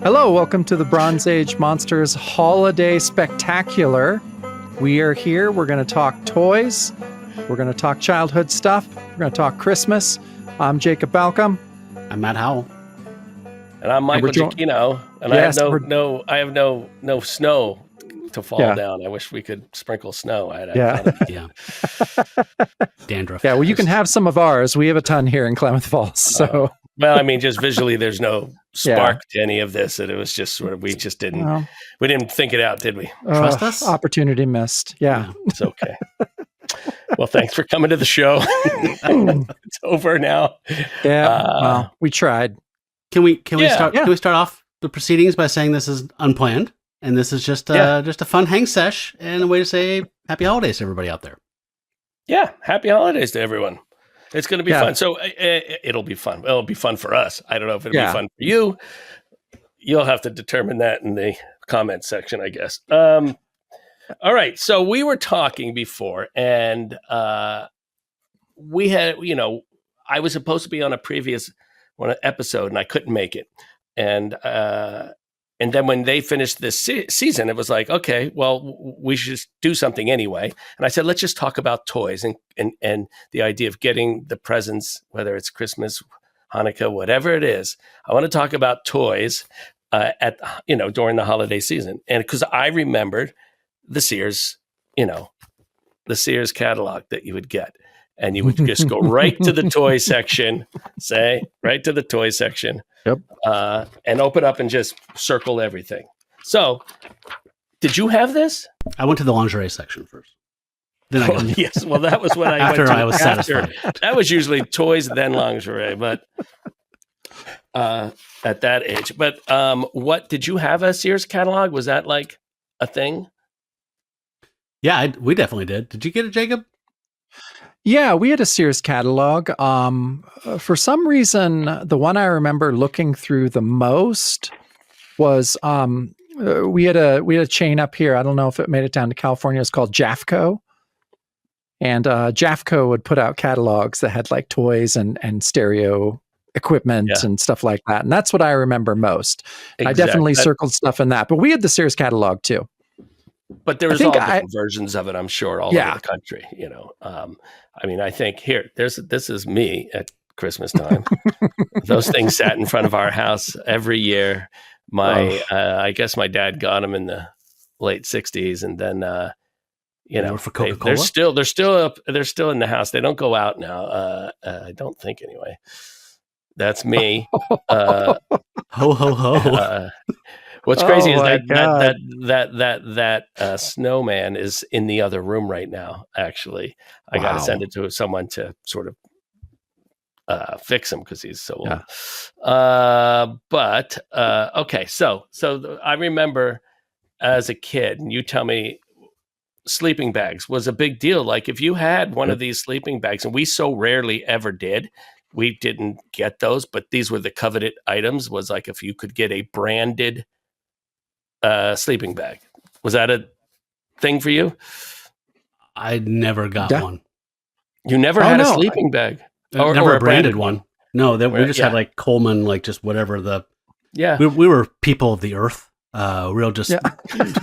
Hello, welcome to the Bronze Age Monsters Holiday Spectacular. We are here. We're going to talk toys. We're going to talk childhood stuff. We're going to talk Christmas. I'm Jacob Balcom. I'm Matt Howell. And I'm Michael Giacchino. And yes, I have no snow to fall down. I wish we could sprinkle snow. Dandruff. Yeah, well, you can have some of ours. We have a ton here in Klamath Falls. So, well, I mean, just visually, there's no spark to any of this. And it was just sort of, we didn't think it out, did we? Trust us? Opportunity missed. Yeah. It's okay. Well, thanks for coming to the show. It's over now. Yeah. Well, we tried. Can we start off the proceedings by saying this is unplanned and this is just a fun hang sesh and a way to say happy holidays to everybody out there. Yeah, happy holidays to everyone. It's going to be fun. So it'll be fun. Well, it'll be fun for us. I don't know if it'll be fun for you. You'll have to determine that in the comment section, I guess. All right. So we were talking before, and we had, I was supposed to be on a previous episode, and I couldn't make it. And then when they finished this season, it was like, okay, well, we should just do something anyway. And I said, let's just talk about toys and the idea of getting the presents, whether it's Christmas, Hanukkah, whatever it is. I want to talk about toys during the holiday season. And because I remembered the Sears catalog that you would get. And you would just go right to the toy section, Yep. And open up and just circle everything. So, did you have this? I went to the lingerie section first. Then yes. Well, that was what I after went to. I was satisfied. That was usually toys, then lingerie, but at that age. But what did you have a Sears catalog? Was that like a thing? Yeah, we definitely did. Did you get it, Jacob? Yeah, we had a Sears catalog. For some reason, the one I remember looking through the most was we had a chain up here. I don't know if it made it down to California. It's called Jafco, and Jafco would put out catalogs that had like toys and stereo equipment and stuff like that. And that's what I remember most. Exactly. I definitely circled stuff in that, but we had the Sears catalog too. But there was all different versions of it, I'm sure, all over the country. I mean, I think this is me at Christmas time. Those things sat in front of our house every year. I guess my dad got them in the late '60s, and then for Coca-Cola? they're still in the house. They don't go out now. I don't think anyway. That's me. Ho ho ho. What's crazy is that snowman is in the other room right now. Actually, I got to send it to someone to sort of fix him because he's so old. Okay, so I remember as a kid, and you tell me, sleeping bags was a big deal. Like if you had one of these sleeping bags, and we so rarely ever did. We didn't get those, but these were the coveted items. Was like if you could get a branded sleeping bag. Was that a thing for you? I never got one. You never had a sleeping bag? Or a branded one. No, we just had like Coleman, like just whatever the... Yeah. We were people of the earth. Real just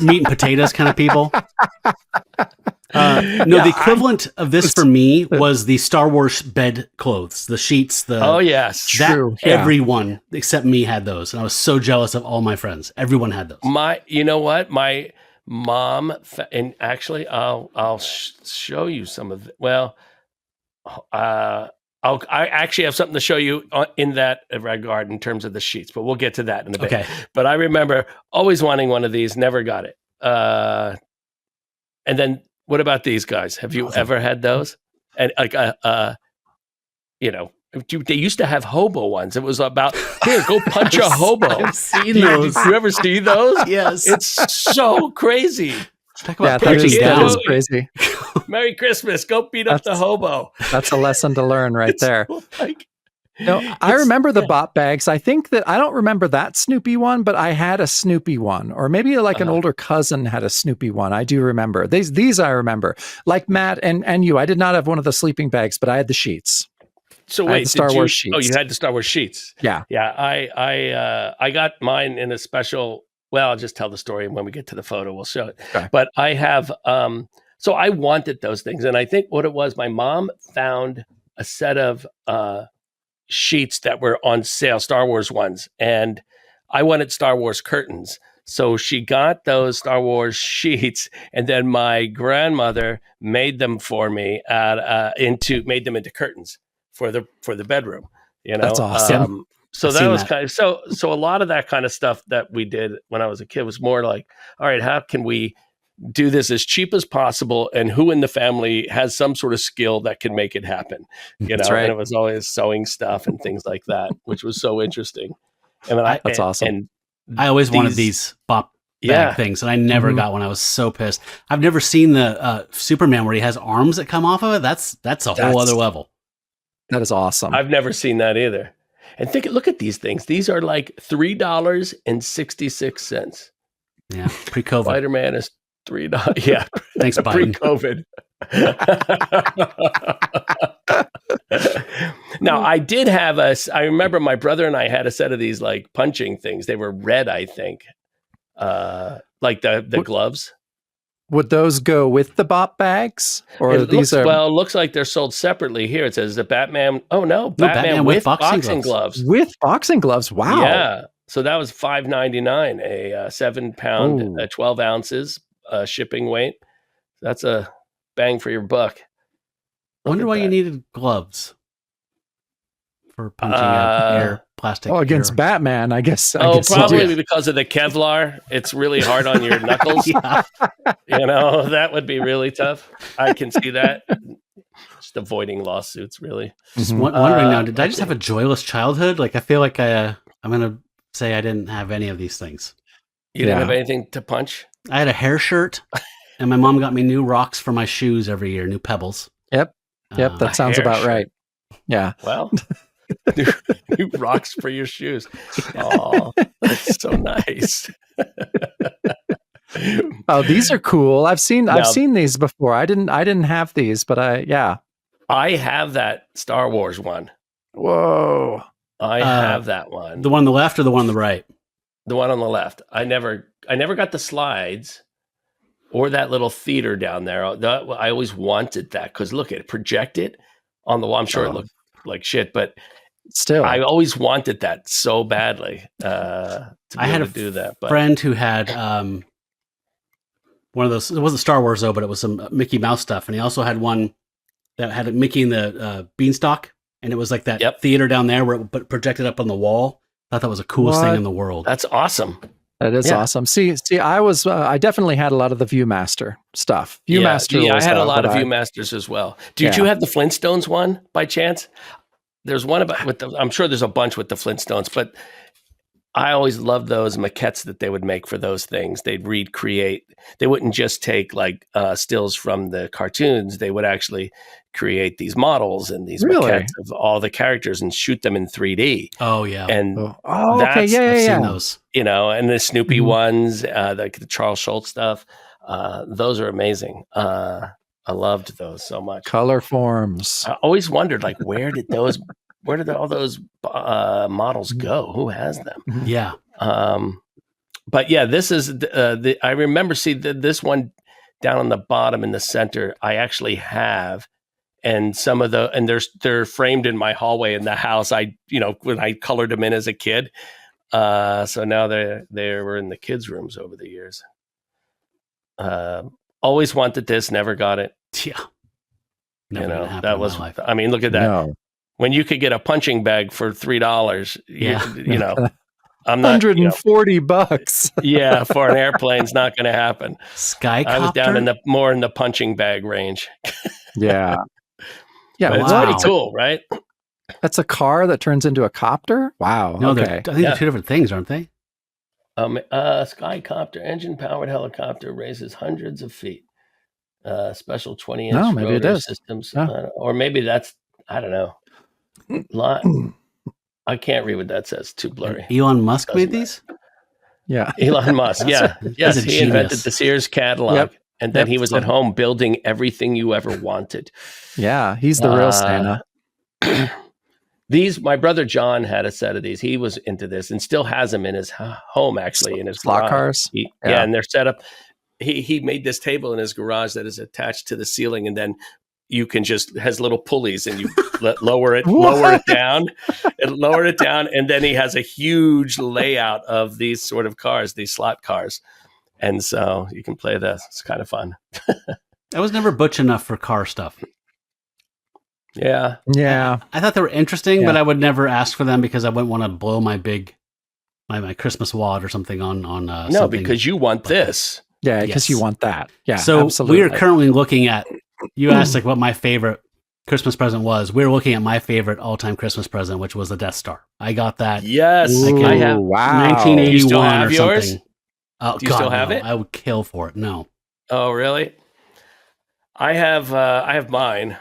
meat and potatoes kind of people. The equivalent of this for me was the Star Wars bed clothes, the sheets, true. Everyone except me had those, and I was so jealous of all my friends. Everyone had those. You know what? My mom, and actually, I'll show you some of it. Well, I actually have something to show you in that regard in terms of the sheets, but we'll get to that in a bit. Okay. But I remember always wanting one of these, never got it. And then what about these guys? Have you ever had those? And like, they used to have hobo ones. It was about, here, go punch a hobo. I've seen those. Did you ever see those? Yes. It's so crazy. Talk about that is down. Crazy. Merry Christmas. Go beat up the hobo. That's a lesson to learn right there. Like, I remember the bot bags. I think that I don't remember that Snoopy one, but I had a Snoopy one, or maybe like an older cousin had a Snoopy one. I do remember these. I remember, like Matt and you. I did not have one of the sleeping bags, but I had the sheets. So I had wait, the Star Wars sheets. Oh, you had the Star Wars sheets. Yeah. Yeah. I got mine in a special. Well, I'll just tell the story, and when we get to the photo, we'll show it. Okay. But I have. So I wanted those things, and I think what it was, my mom found a set of sheets that were on sale, Star Wars ones, and I wanted Star Wars curtains. So she got those Star Wars sheets, and then my grandmother made them for me made them into curtains for the bedroom. You know, that's awesome. So that was kind of so a lot of that kind of stuff that we did when I was a kid was more like, all right, how can we do this as cheap as possible, and who in the family has some sort of skill that can make it happen? You know, That's right. And it was always sewing stuff and things like that, which was so interesting. And that's awesome. And I always wanted these bop bag things, and I never got one. I was so pissed. I've never seen the Superman where he has arms that come off of it. That's a whole other level. That is awesome. I've never seen that either. And look at these things. These are like $3.66. Yeah, pre-COVID. Spider-Man is $3. Yeah, thanks, Biden. Pre-COVID. Now, I did have I remember my brother and I had a set of these like punching things. They were red, I think, like the gloves. Would those go with the bop bags, or Well, it looks like they're sold separately. Here it says the Batman. Oh no, Batman with boxing gloves. With boxing gloves. Wow. Yeah. So that was $5.99, a 7-pound, 12 ounces shipping weight. That's a bang for your buck. I wonder why you needed gloves for punching air plastic. Oh, against Batman, I guess. Probably because of the Kevlar. It's really hard on your knuckles. Yeah. You know, that would be really tough. I can see that. Just avoiding lawsuits, really. Just wondering now, did I just have a joyless childhood? Like, I feel like I'm going to say I didn't have any of these things. You didn't have anything to punch? I had a hair shirt, and my mom got me new rocks for my shoes every year, new pebbles. Yep, that sounds about right. Yeah. Well, new rocks for your shoes. Oh, that's so nice. Oh, these are cool. I've seen these before. I didn't have these, but I have that Star Wars one. Whoa. I have that one. The one on the left or the one on the right? The one on the left. I never got the slides or that little theater down there. I always wanted that because look at it, projected on the wall. I'm sure it looked like shit, but still, I always wanted that so badly. To be able to do that. But friend who had one of those. It wasn't Star Wars though, but it was some Mickey Mouse stuff, and he also had one that had Mickey in the beanstalk, and it was like that theater down there where it projected up on the wall. I thought that was the coolest thing in the world. That's awesome. That is awesome. See, I definitely had a lot of the Viewmaster stuff. Viewmaster. I had a lot of Viewmasters as well. Did you have the Flintstones one by chance? There's one I'm sure there's a bunch with the Flintstones, but I always loved those maquettes that they would make for those things. They'd recreate. They wouldn't just take like stills from the cartoons. They would actually create these models and these maquettes of all the characters and shoot them in 3D. Oh yeah. And okay, yeah. I've seen those. You know, and the Snoopy ones, like the Charles Schultz stuff. Those are amazing. I loved those so much. Color forms. I always wondered, like, where did all those models go? Who has them? Yeah. But yeah, this is I remember this one down on the bottom in the center. I actually have, and they're framed in my hallway in the house. When I colored them in as a kid. So now they were in the kids' rooms over the years. Always wanted this, never got it. Yeah. That was. I mean, look at that. No. When you could get a punching bag for $3, you know, I'm not $140. Yeah, for an airplane's not going to happen. Skycopter? I was down more in the punching bag range. Yeah. Yeah, but it's pretty cool, right? That's a car that turns into a copter? Wow. No, okay. I think they're two different things, aren't they? Skycopter, engine-powered helicopter, raises hundreds of feet. Special 20-inch rotor systems. Or maybe that's, I don't know. I can't read what that says. Too blurry. And Elon Musk made these? Yeah. Elon Musk, yeah. Yes, he invented the Sears catalog. And then he was at home building everything you ever wanted. Yeah, he's the real Santa. My brother John had a set of these. He was into this and still has them in his home, actually, in his slot garage. cars. Yeah, and they're set up. He made this table in his garage that is attached to the ceiling, and then you can has little pulleys, and you lower it down, and then he has a huge layout of these sort of cars, these slot cars, and so you can play this. It's kind of fun. I was never butch enough for car stuff. Yeah. I thought they were interesting, but I would never ask for them because I wouldn't want to blow my Christmas wallet or something on no, something. because you want this. Yeah, because you want that. Yeah, so absolutely. We are currently looking at, you asked like what my favorite Christmas present was. We were looking at my favorite all-time Christmas present, which was the Death Star. I got that. Yes. I have. Wow. 1981 you still have or yours? something. Oh, Do you still have it? I would kill for it. No. Oh, really? I have mine.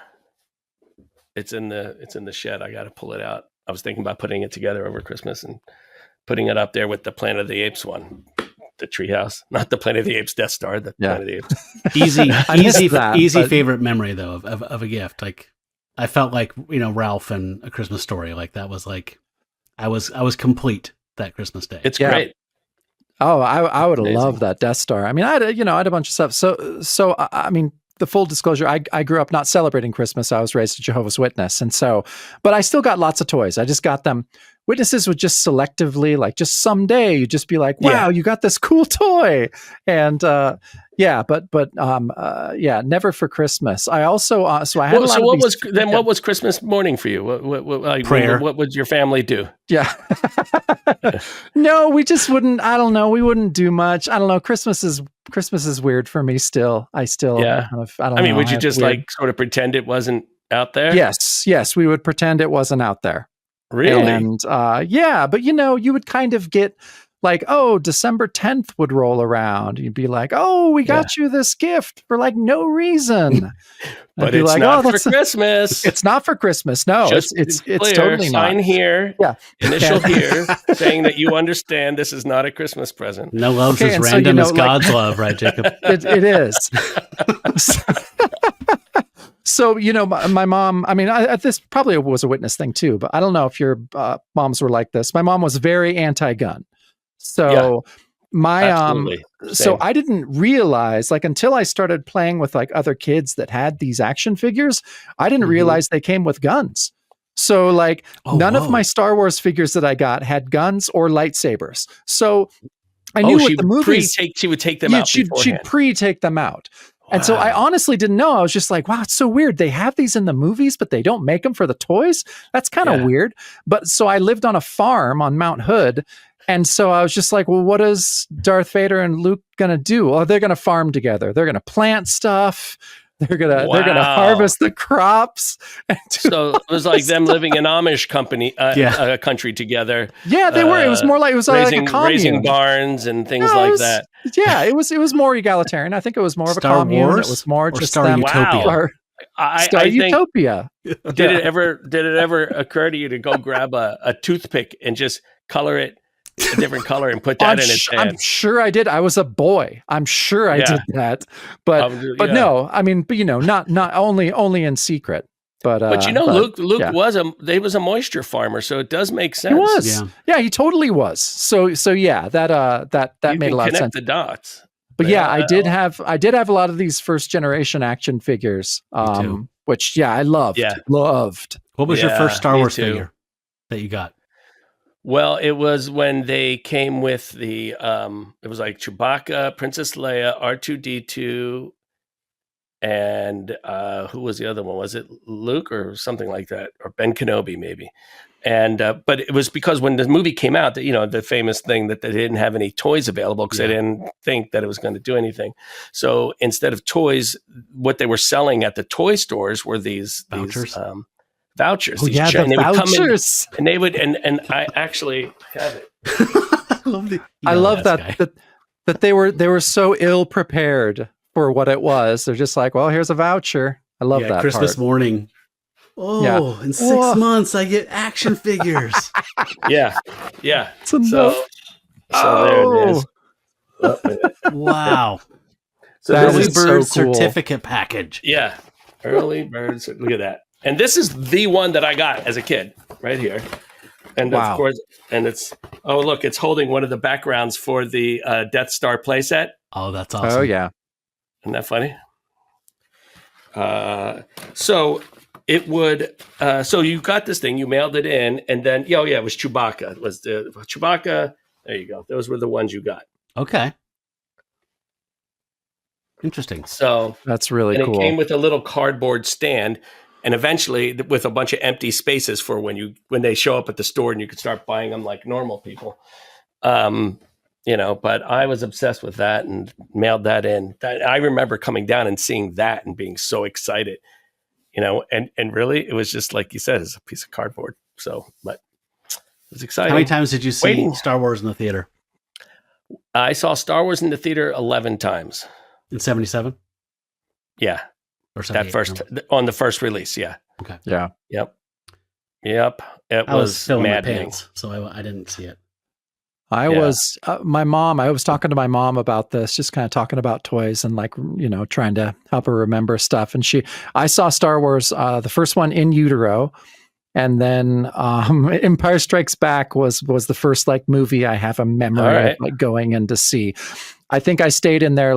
It's in the shed. I got to pull it out. I was thinking about putting it together over Christmas and putting it up there with the Planet of the Apes one, the treehouse, not the Planet of the Apes Death Star, the Planet of the Apes. Easy favorite memory though of a gift. Like I felt like Ralph and A Christmas Story. Like that was like I was complete that Christmas day. It's great. Oh, I would have loved that Death Star. I mean, I had a bunch of stuff. So I mean, the full disclosure, I grew up not celebrating Christmas. I was raised a Jehovah's Witness. And so, but I still got lots of toys. I just got them. Witnesses would just selectively, like just someday you'd just be like, wow, you got this cool toy. And never for Christmas. I also, so I had what was Christmas morning for you? Prayer. What would your family do? Yeah. No, we just wouldn't, I don't know. We wouldn't do much. I don't know. Christmas is weird for me still. I don't know. Would you just like sort of pretend it wasn't out there? Yes. We would pretend it wasn't out there. Really? And but you would kind of get like, oh, December 10th would roll around. You'd be like, oh, we got you this gift for like no reason. But it's like, not for Christmas. It's not for Christmas. No, it's totally not. Sign here. Yeah. Initial here saying that you understand this is not a Christmas present. No love's as random as God's love, right, Jacob? It is. So, my mom, I mean, this probably was a witness thing too, but I don't know if your moms were like this. My mom was very anti-gun. So so I didn't realize, like, until I started playing with like other kids that had these action figures, I didn't realize they came with guns. So like none of my Star Wars figures that I got had guns or lightsabers. So I knew what the movies, she would take them out. She'd pre-take them out. And so I honestly didn't know. I was just like, wow, it's so weird. They have these in the movies, but they don't make them for the toys. That's kind of weird. But so I lived on a farm on Mount Hood. And so I was just like, well, what is Darth Vader and Luke going to do? Well, they're going to farm together. They're going to plant stuff. They're gonna harvest the crops. So it was like them living in Amish country together. Yeah, they were. It was more like like a commune. Raising barns and things that. Yeah, it was more egalitarian. I think it was more of a commune. Wars? It was more just Star them. Utopia. Star Utopia. Did it ever occur to you to go grab a toothpick and just color it a different color and put that in its hand? I'm sure I did. I was a boy. I'm sure I did that. But no, I mean, but not only in secret. But Luke was a moisture farmer, so it does make sense. He was. Yeah, he totally was. So yeah, that made a lot of sense. Connect the dots. But I did have a lot of these first generation action figures. Which I loved. Yeah. Loved. What was your first Star Wars figure that you got? Well, it was when they came with the it was like Chewbacca, Princess Leia, R2D2, and who was the other one? Was it Luke or something like that, or Ben Kenobi maybe? And but it was because when the movie came out, that the famous thing that they didn't have any toys available because they didn't think that it was going to do anything. So instead of toys, what they were selling at the toy stores were these vouchers. The vouchers. And they would, and I actually have it. I love that they were so ill prepared for what it was. They're just like, well, here's a voucher. I love that Christmas part. morning. Oh, in 6 months I get action figures. Yeah. So there it is. Wow. So early bird certificate package. Yeah. Early birds. Look at that. And this is the one that I got as a kid, right here. And Wow. of course, and it's look, it's holding one of the backgrounds for the Death Star playset. Oh, that's awesome. Oh yeah. Isn't that funny? So it would. So you got this thing, you mailed it in, and then it was Chewbacca. It was the Chewbacca. There you go. Those were the ones you got. Okay. Interesting. So that's really and cool. It came with a little cardboard stand. And eventually, with a bunch of empty spaces for when they show up at the store and you can start buying them like normal people, But I was obsessed with that and mailed that in. I remember coming down and seeing that and being so excited, And really, it was just like you said, it's a piece of cardboard. So, but it was exciting. How many times did you see Star Wars in the theater? I saw Star Wars in the theater 11 times. In 77? Yeah. Or that first on the first release, yeah. Okay. Yeah. Yep. It was filling my maddening. pants, so I didn't see it. I was my mom. I was talking to my mom about this, just kind of talking about toys and trying to help her remember stuff. And I saw Star Wars, the first one in utero, and then Empire Strikes Back was the first movie I have a memory of going in to see. I think I stayed in there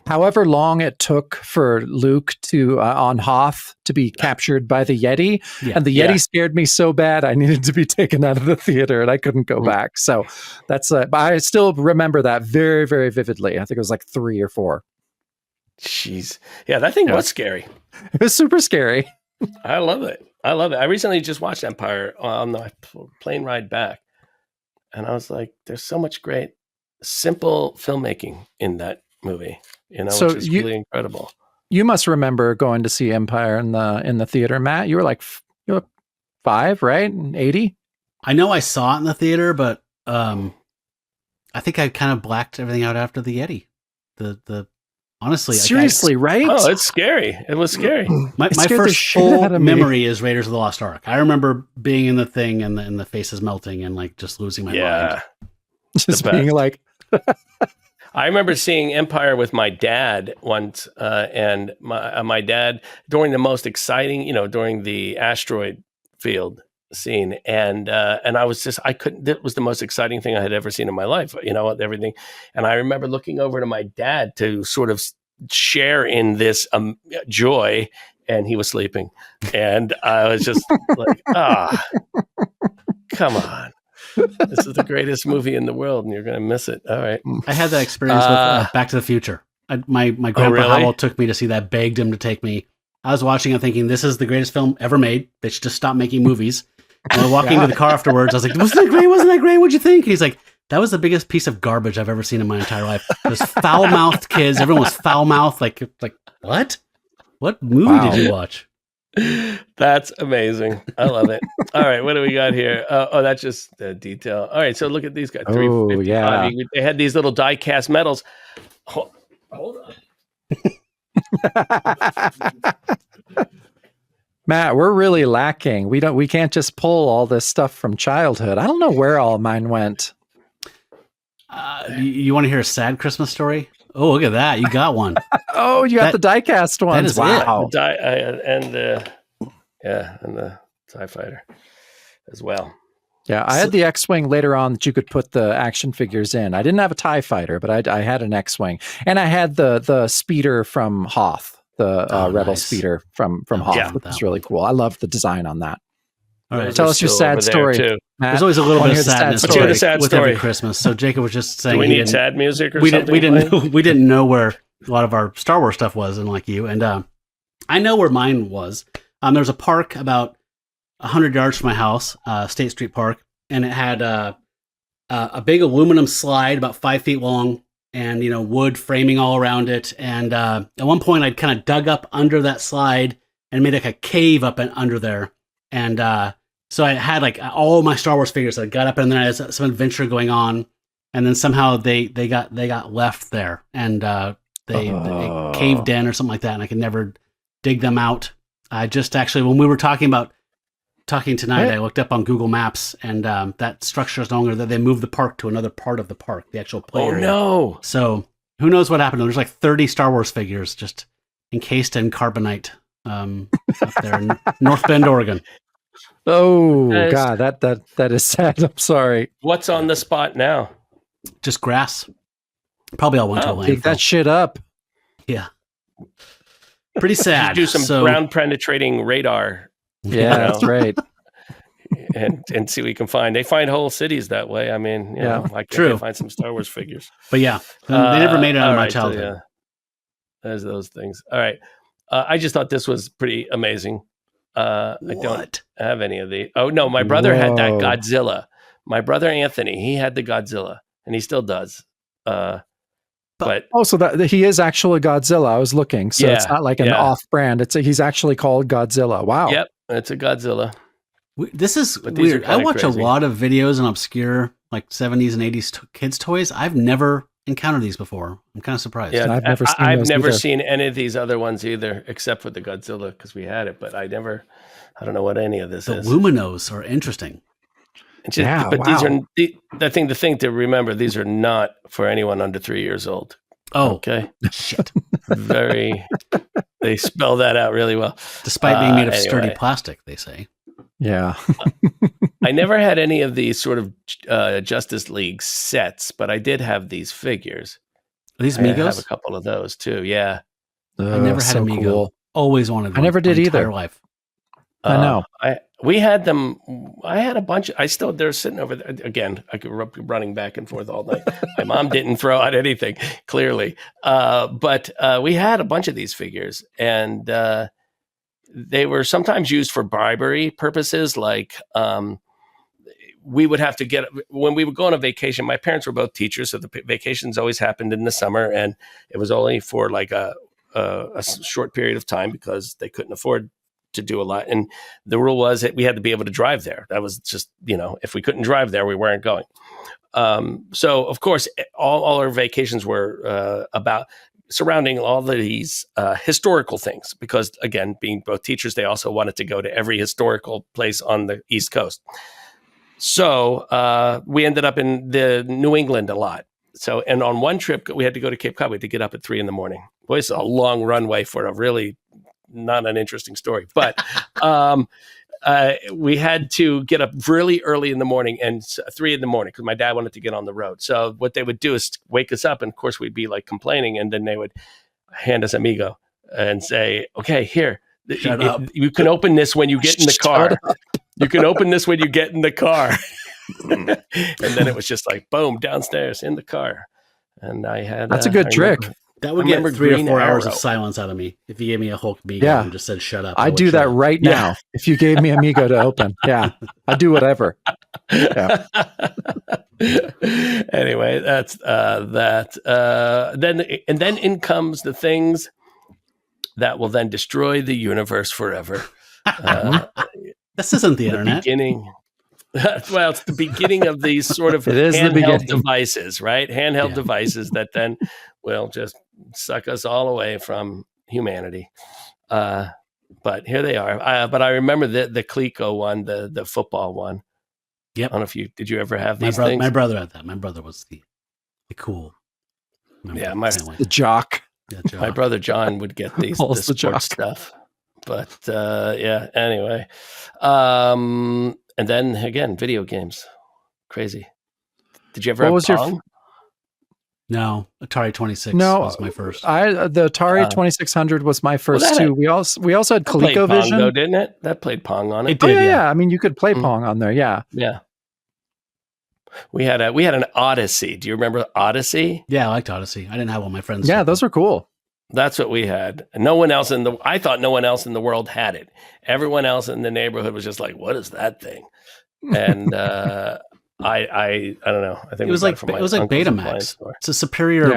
however long it took for Luke to on Hoth to be captured by the Yeti. Yeah, and the Yeti scared me so bad I needed to be taken out of the theater and I couldn't go back. So that's but I still remember that very, very vividly. I think it was 3 or 4. Jeez. Yeah, that thing was scary. It was super scary. I love it. I recently just watched Empire on the plane ride back. And I was like, there's so much great, simple filmmaking in that movie. So which is really incredible. You must remember going to see Empire in the theater, Matt. You were 5, right? 80. I know I saw it in the theater, but I think I kind of blacked everything out after the Yeti. The honestly, seriously, right? Oh, it's scary. It was scary. My first full memory is Raiders of the Lost Ark. I remember being in the thing and the faces melting and just losing my mind. Just being I remember seeing Empire with my dad once, and my dad during the most exciting, during the asteroid field scene, and I was I couldn't. That was the most exciting thing I had ever seen in my life, everything. And I remember looking over to my dad to sort of share in this joy, and he was sleeping, and I was just like, come on. This is the greatest movie in the world, and you're going to miss it. All right. I had that experience with Back to the Future. My grandpa Howell took me to see that, begged him to take me. I was watching it thinking, this is the greatest film ever made. They should just stop making movies. And I walking to the car afterwards, I was like, wasn't that great? Wasn't that great? What'd you think? And he's like, that was the biggest piece of garbage I've ever seen in my entire life. There's foul-mouthed kids. Everyone was foul-mouthed. Like what? What movie did you watch? That's amazing. I love it. All right, what do we got here? That's just the detail. All right, so look at these guys. Oh, yeah. They had these little die-cast metals. Hold on. Matt, we're really lacking. We can't just pull all this stuff from childhood. I don't know where all mine went. You want to hear a sad Christmas story? Oh, look at that. You got one. Oh, you got the die-cast ones. That is wow. And the TIE Fighter as well. Yeah, I had the X-Wing later on that you could put the action figures in. I didn't have a TIE Fighter, but I had an X-Wing. And I had the speeder from Hoth, the Rebel speeder from Hoth. Yeah, That's really cool. I love the design on that. All right, tell us your sad story, Matt. There's always a little bit of sadness with every Christmas. So Jacob was just saying, do we need sad music or something? We didn't know where a lot of our Star Wars stuff was, unlike you. And I know where mine was. There's a park about 100 yards from my house, State Street Park, and it had a big aluminum slide about 5 feet long, and wood framing all around it. And at one point, I'd kind of dug up under that slide and made a cave up and under there. And so I had all my Star Wars figures. I got up in there, I had some adventure going on, and then somehow they got left there, and they caved in or something like that, and I could never dig them out. I just actually, when we were talking tonight, I looked up on Google Maps, and that structure is no longer there. They moved the park to another part of the park, the actual play area. No! So who knows what happened? There's 30 Star Wars figures just encased in carbonite. up there in North Bend, Oregon. Oh God, that is sad. I'm sorry. What's on the spot now? Just grass. Probably all went to a landfill. Take that shit up. Yeah. Pretty sad. Do some ground penetrating radar. Yeah, that's right. And see what we can find. They find whole cities that way. I mean, you know, I true. find some Star Wars figures. But yeah, they never made it out of my childhood. So, yeah. There's those things. All right. I just thought this was pretty amazing. I don't have any of the. Oh no, my brother had that Godzilla. My brother Anthony, he had the Godzilla, and he still does. But so that he is actually Godzilla. I was looking, so it's not like an off-brand. He's actually called Godzilla. Wow. Yep, it's a Godzilla. This is weird. I watch a lot of videos on obscure like 70s and 80s kids toys. I've never encountered these before. I'm kind of surprised. Yeah, I've never seen any of these other ones either, except for the Godzilla because we had it. But I don't know what any of this is. The Luminos are interesting. These are the thing to remember. These are not for anyone under 3 years old. Oh, okay. Shit. They spell that out really well. Despite being made of sturdy plastic, they say. Yeah. I never had any of these sort of Justice League sets, but I did have these figures. Are these Migos? I have a couple of those too. Yeah. I never had a Migo. Cool. Always wanted one. I never did either. Life. I know. We had them. I had a bunch. They're sitting over there again. I could running back and forth all night. My mom didn't throw out anything, clearly. But we had a bunch of these figures, and they were sometimes used for bribery purposes. Like we would have to when we would go on a vacation. My parents were both teachers, so the vacations always happened in the summer, and it was only for like a short period of time because they couldn't afford to do a lot. And the rule was that we had to be able to drive there. That was just, if we couldn't drive there, we weren't going. So of course, all our vacations were about surrounding all of these historical things, because again, being both teachers, they also wanted to go to every historical place on the East Coast. So we ended up in the New England a lot. So, and on one trip, we had to go to Cape Cod. We had to get up at 3 a.m. Boy, it's a long runway for a really not an interesting story, but we had to get up really early in the morning, and 3 a.m, because my dad wanted to get on the road. So what they would do is wake us up, and of course we'd be like complaining, and then they would hand us Amigo and say, "Okay, here, you can open this when you get in the car. You can open this when you get in the car." And then it was just like boom, downstairs in the car, and I had that's a good trick. That would get 3 or 4 hours of silence out of me if you gave me a Hulk Amigo and just said, "Shut up." I'd do that right now. If you gave me Amigo to open. Yeah. I'd do whatever. Yeah. Anyway, that's that. Then in comes the things that will then destroy the universe forever. This isn't the internet. Beginning. Well, it's the beginning of these sort of handheld devices, right? Handheld devices that then will just suck us all away from humanity. But here they are. But I remember the Clico one, the football one. Yep. I don't know if did you ever have these things? My brother had that. My brother was the cool. The jock. Yeah, jock. My brother John would get the sports stuff. But anyway. And then again, video games. Crazy. Did you ever have Pong? No, Atari 26 was my first. The Atari 2600 was my first too. We also had ColecoVision, though, didn't it? That played Pong on it. It did, yeah. I mean, you could play Pong on there. Yeah. Yeah. We had an Odyssey. Do you remember Odyssey? Yeah, I liked Odyssey. I didn't have one. My friends. Yeah, those were cool. That's what we had. No one else I thought no one else in the world had it. Everyone else in the neighborhood was just like, "What is that thing?" And I don't know. I think it was like Betamax. It's a superior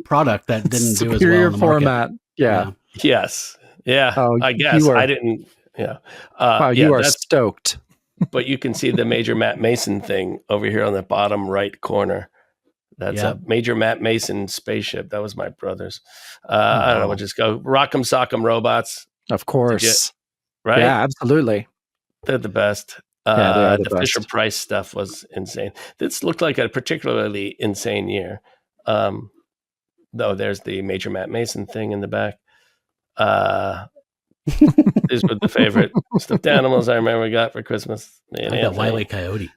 product that didn't do as well in the format. Yeah. Yes. Yeah. Oh, I guess I didn't. Yeah. Wow, you are stoked. But you can see the Major Matt Mason thing over here on the bottom right corner. That's a Major Matt Mason spaceship. That was my brother's. I don't know. We'll just go Rock'em Sock'em Robots. Of course. Right? Yeah, absolutely. They're the best. The Fisher Price stuff was insane. This looked like a particularly insane year. Though there's the Major Matt Mason thing in the back. These were the favorite stuffed animals I remember I got for Christmas. I got Wile E. Coyote.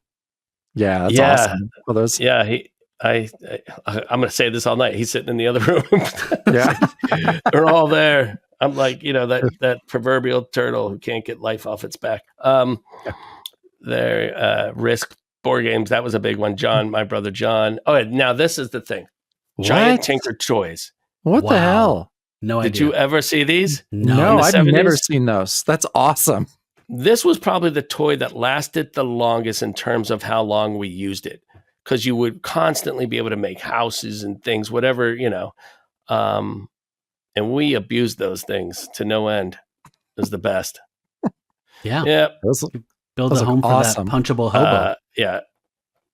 Yeah, that's awesome. Well, those... Yeah, I'm going to say this all night. He's sitting in the other room. Yeah. They're all there. I'm like, that proverbial turtle who can't get life off its back. Their Risk board games, that was a big one. John, my brother John. Oh, now this is the thing. Giant Tinker toys. What the hell? No idea. Did you ever see these? No, I've never seen those. That's awesome. This was probably the toy that lasted the longest in terms of how long we used it, because you would constantly be able to make houses and things, whatever, and we abused those things to no end. It was the best. Yeah. Yeah. Build a home awesome. For that punchable hobo. Yeah.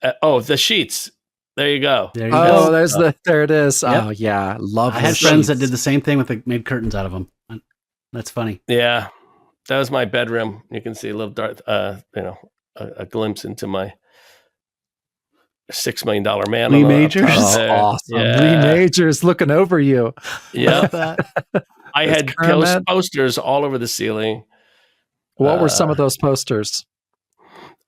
The sheets. There you go. There you go. There it is. Yep. Oh yeah. Love I had sheets. friends that did the same thing made curtains out of them. That's funny. Yeah. That was my bedroom. You can see a little a glimpse into my $6 million man. Lee Majors. Awesome. Yeah. Lee Majors looking over you. Yeah. I had posters all over the ceiling. What were some of those posters?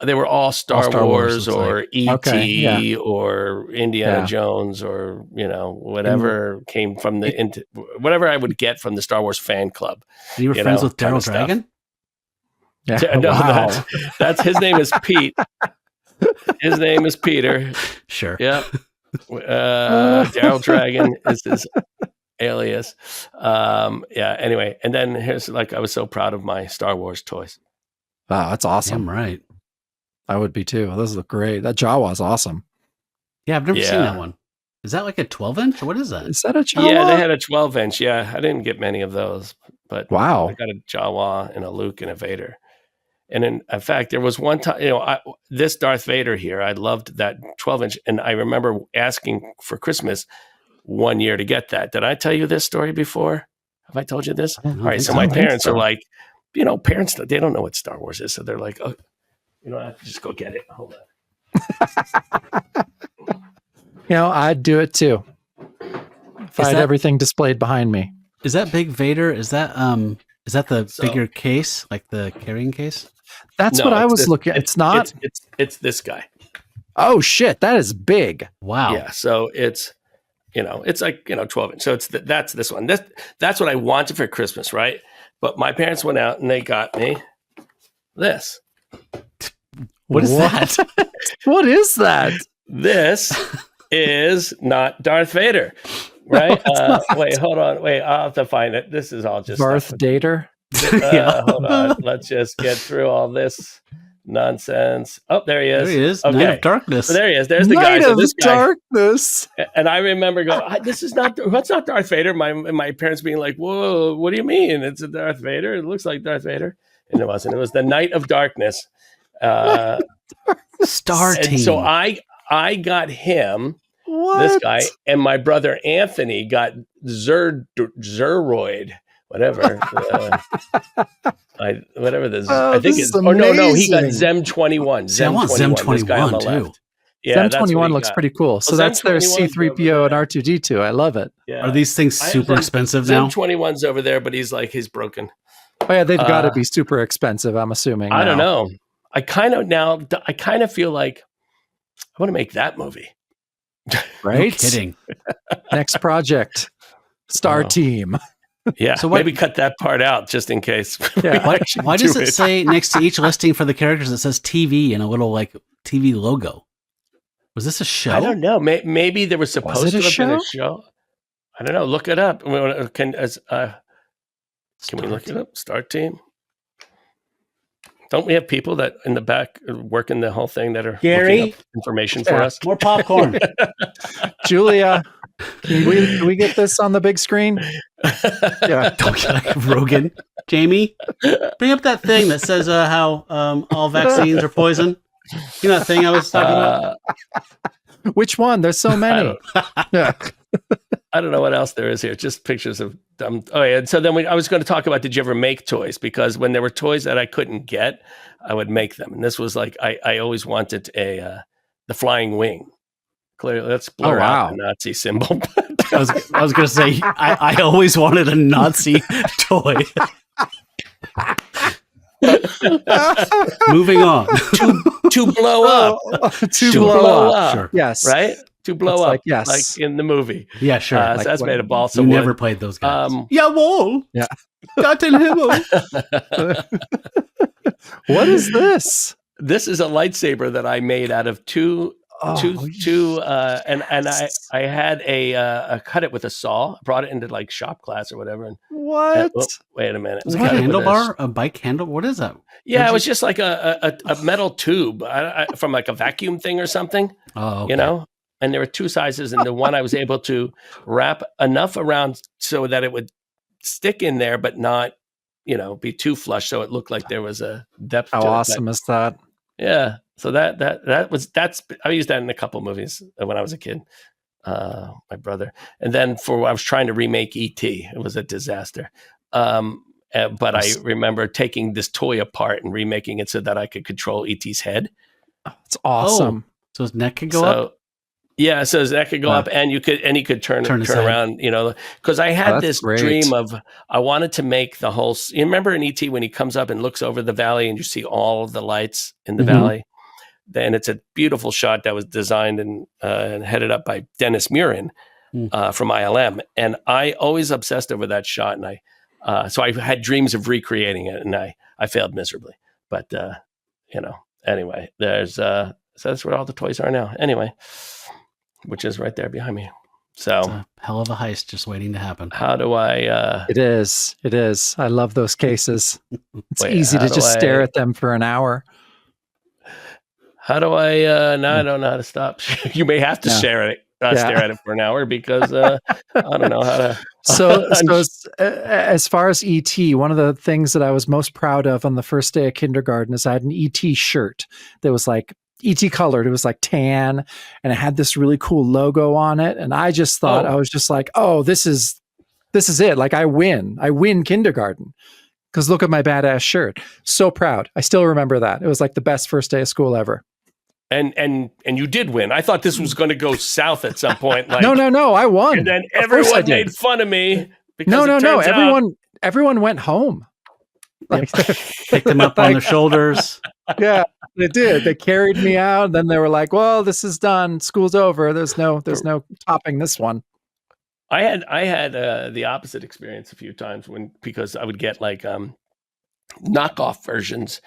They were all Star Wars or E.T. or Indiana Jones or, whatever came from whatever I would get from the Star Wars fan club. And you were friends with Daryl Dragon? Yeah. No, wow. that's his name is Pete. His name is Peter. Sure. Yep. Daryl Dragon is his alias. Anyway. And then here's I was so proud of my Star Wars toys. Wow, that's awesome. Damn right. I would be too. Those look great. That Jawa's awesome. Yeah, I've never seen that one. Is that like a 12-inch? Or what is that? Is that a Jawa? Yeah, they had a 12-inch. Yeah, I didn't get many of those. But wow. I got a Jawa and a Luke and a Vader. And in fact, there was one time, this Darth Vader here, I loved that 12-inch. And I remember asking for Christmas one year to get that. Did I tell you this story before? Have I told you this? All right, so my parents are like, parents, they don't know what Star Wars is. So they're like, oh, I have to just go get it. Hold on. I'd do it too. If I had everything displayed behind me. Is that big Vader? Is that the bigger case, like the carrying case? That's what I was looking at. It's not. It's this guy. Oh shit, that is big. Wow. Yeah. So it's it's like 12-inch. So that's this one. That's what I wanted for Christmas, right? But my parents went out and they got me this. What is that? What is that? This is not Darth Vader, right? No, wait, hold on. Wait, I'll have to find it. This is all just Darth Dater. Hold on. Let's just get through all this nonsense. Oh, there he is. There he is. Okay. Night of Darkness. So there he is. There's the guy. Night So of this guy. Darkness. And I remember going, "This is not. What's not Darth Vader?" My parents being like, "Whoa, what do you mean? It's a Darth Vader. It looks like Darth Vader." And it wasn't. It was the Night of Darkness. Star Team. So I got him, this guy, and my brother Anthony got Zeroid, whatever. Whatever this. I think it's. Oh no, he got Zem 21. I want Zem 21 too. Yeah, Zem 21 looks pretty cool. So that's their C-3PO and R2-D2. I love it. Yeah. Are these things super expensive now? Zem 21's over there, but he's broken. Oh yeah, they've got to be super expensive. I'm assuming. I don't know. I kind of feel like I want to make that movie. Right? No kidding. Next project, Star Team. Yeah. So maybe cut that part out just in case. Yeah. Why does it say next to each listing for the characters, it says TV and a little TV logo? Was this a show? I don't know. Maybe there was supposed to have been a show. I don't know. Look it up. Can we look it up? Star Team. Don't we have people that in the back working the whole thing that are looking up information for us? More popcorn. Julia, can we get this on the big screen? Yeah. Rogan. Jamie, bring up that thing that says how all vaccines are poison. You know that thing I was talking about? Which one? There's so many. Yeah. I don't know what else there is here. Just pictures of them. Oh yeah. And so then I was going to talk about, did you ever make toys? Because when there were toys that I couldn't get, I would make them. And this was I always wanted the flying wing. Clearly, let's blur out the Nazi symbol. I was going to say, I always wanted a Nazi toy. Moving on. to blow up. To blow up. Sure. Yes. Right? To blow It's up. like, yes. Like in the movie. Yeah, sure. Like So that's when- made a balsa You wood. never played those guys. Jawohl. Yeah. Gott in Himmel. What is this? This is a lightsaber that I made out of two, and I had a cut it with a saw, brought it into like shop class or whatever. And What? wait a minute, Is it a handlebar? A bike handle? What is that? Yeah, it was just like a metal tube from like a vacuum thing or something. Oh, okay. You know. And there were two sizes, and the one I was able to wrap enough around so that it would stick in there, but not, be too flush, so it looked like there was a depth. How to awesome is that? Yeah. So that's I used that in a couple movies when I was a kid. My brother, and then I was trying to remake E.T. It was a disaster. But I remember taking this toy apart and remaking it so that I could control E.T.'s head. It's awesome. So his neck could go up? Yeah, so his neck could go up, and he could turn around, because I had this dream of, I wanted to make the whole, you remember in E.T. when he comes up and looks over the valley and you see all of the lights in the valley? Then it's a beautiful shot that was designed and headed up by Dennis Murin from ILM. And I always obsessed over that shot. And so I had dreams of recreating it, and I failed miserably. But, anyway, so that's where all the toys are now. Anyway, which is right there behind me. So it's a hell of a heist just waiting to happen. How do I... It is. I love those cases. It's easy to just stare at them for an hour. How do I... now I don't know how to stop. You may have to stare at it for an hour, because I don't know how to... So as far as E.T., one of the things that I was most proud of on the first day of kindergarten is I had an E.T. shirt that was like E.T. colored. It was like tan, and it had this really cool logo on it. And I just thought, I was just like, oh, this is it. Like I win kindergarten because look at my badass shirt. So proud. I still remember that. It was like the best first day of school ever. And you did win. I thought this was going to go south at some point. Like, no, I won. And then everyone made fun of me. Because no. Everyone went home. Like, picked them up on their shoulders. Yeah, they did. They carried me out. And then they were like, "Well, this is done. School's over. There's no topping this one." I had the opposite experience a few times because I would get like knockoff versions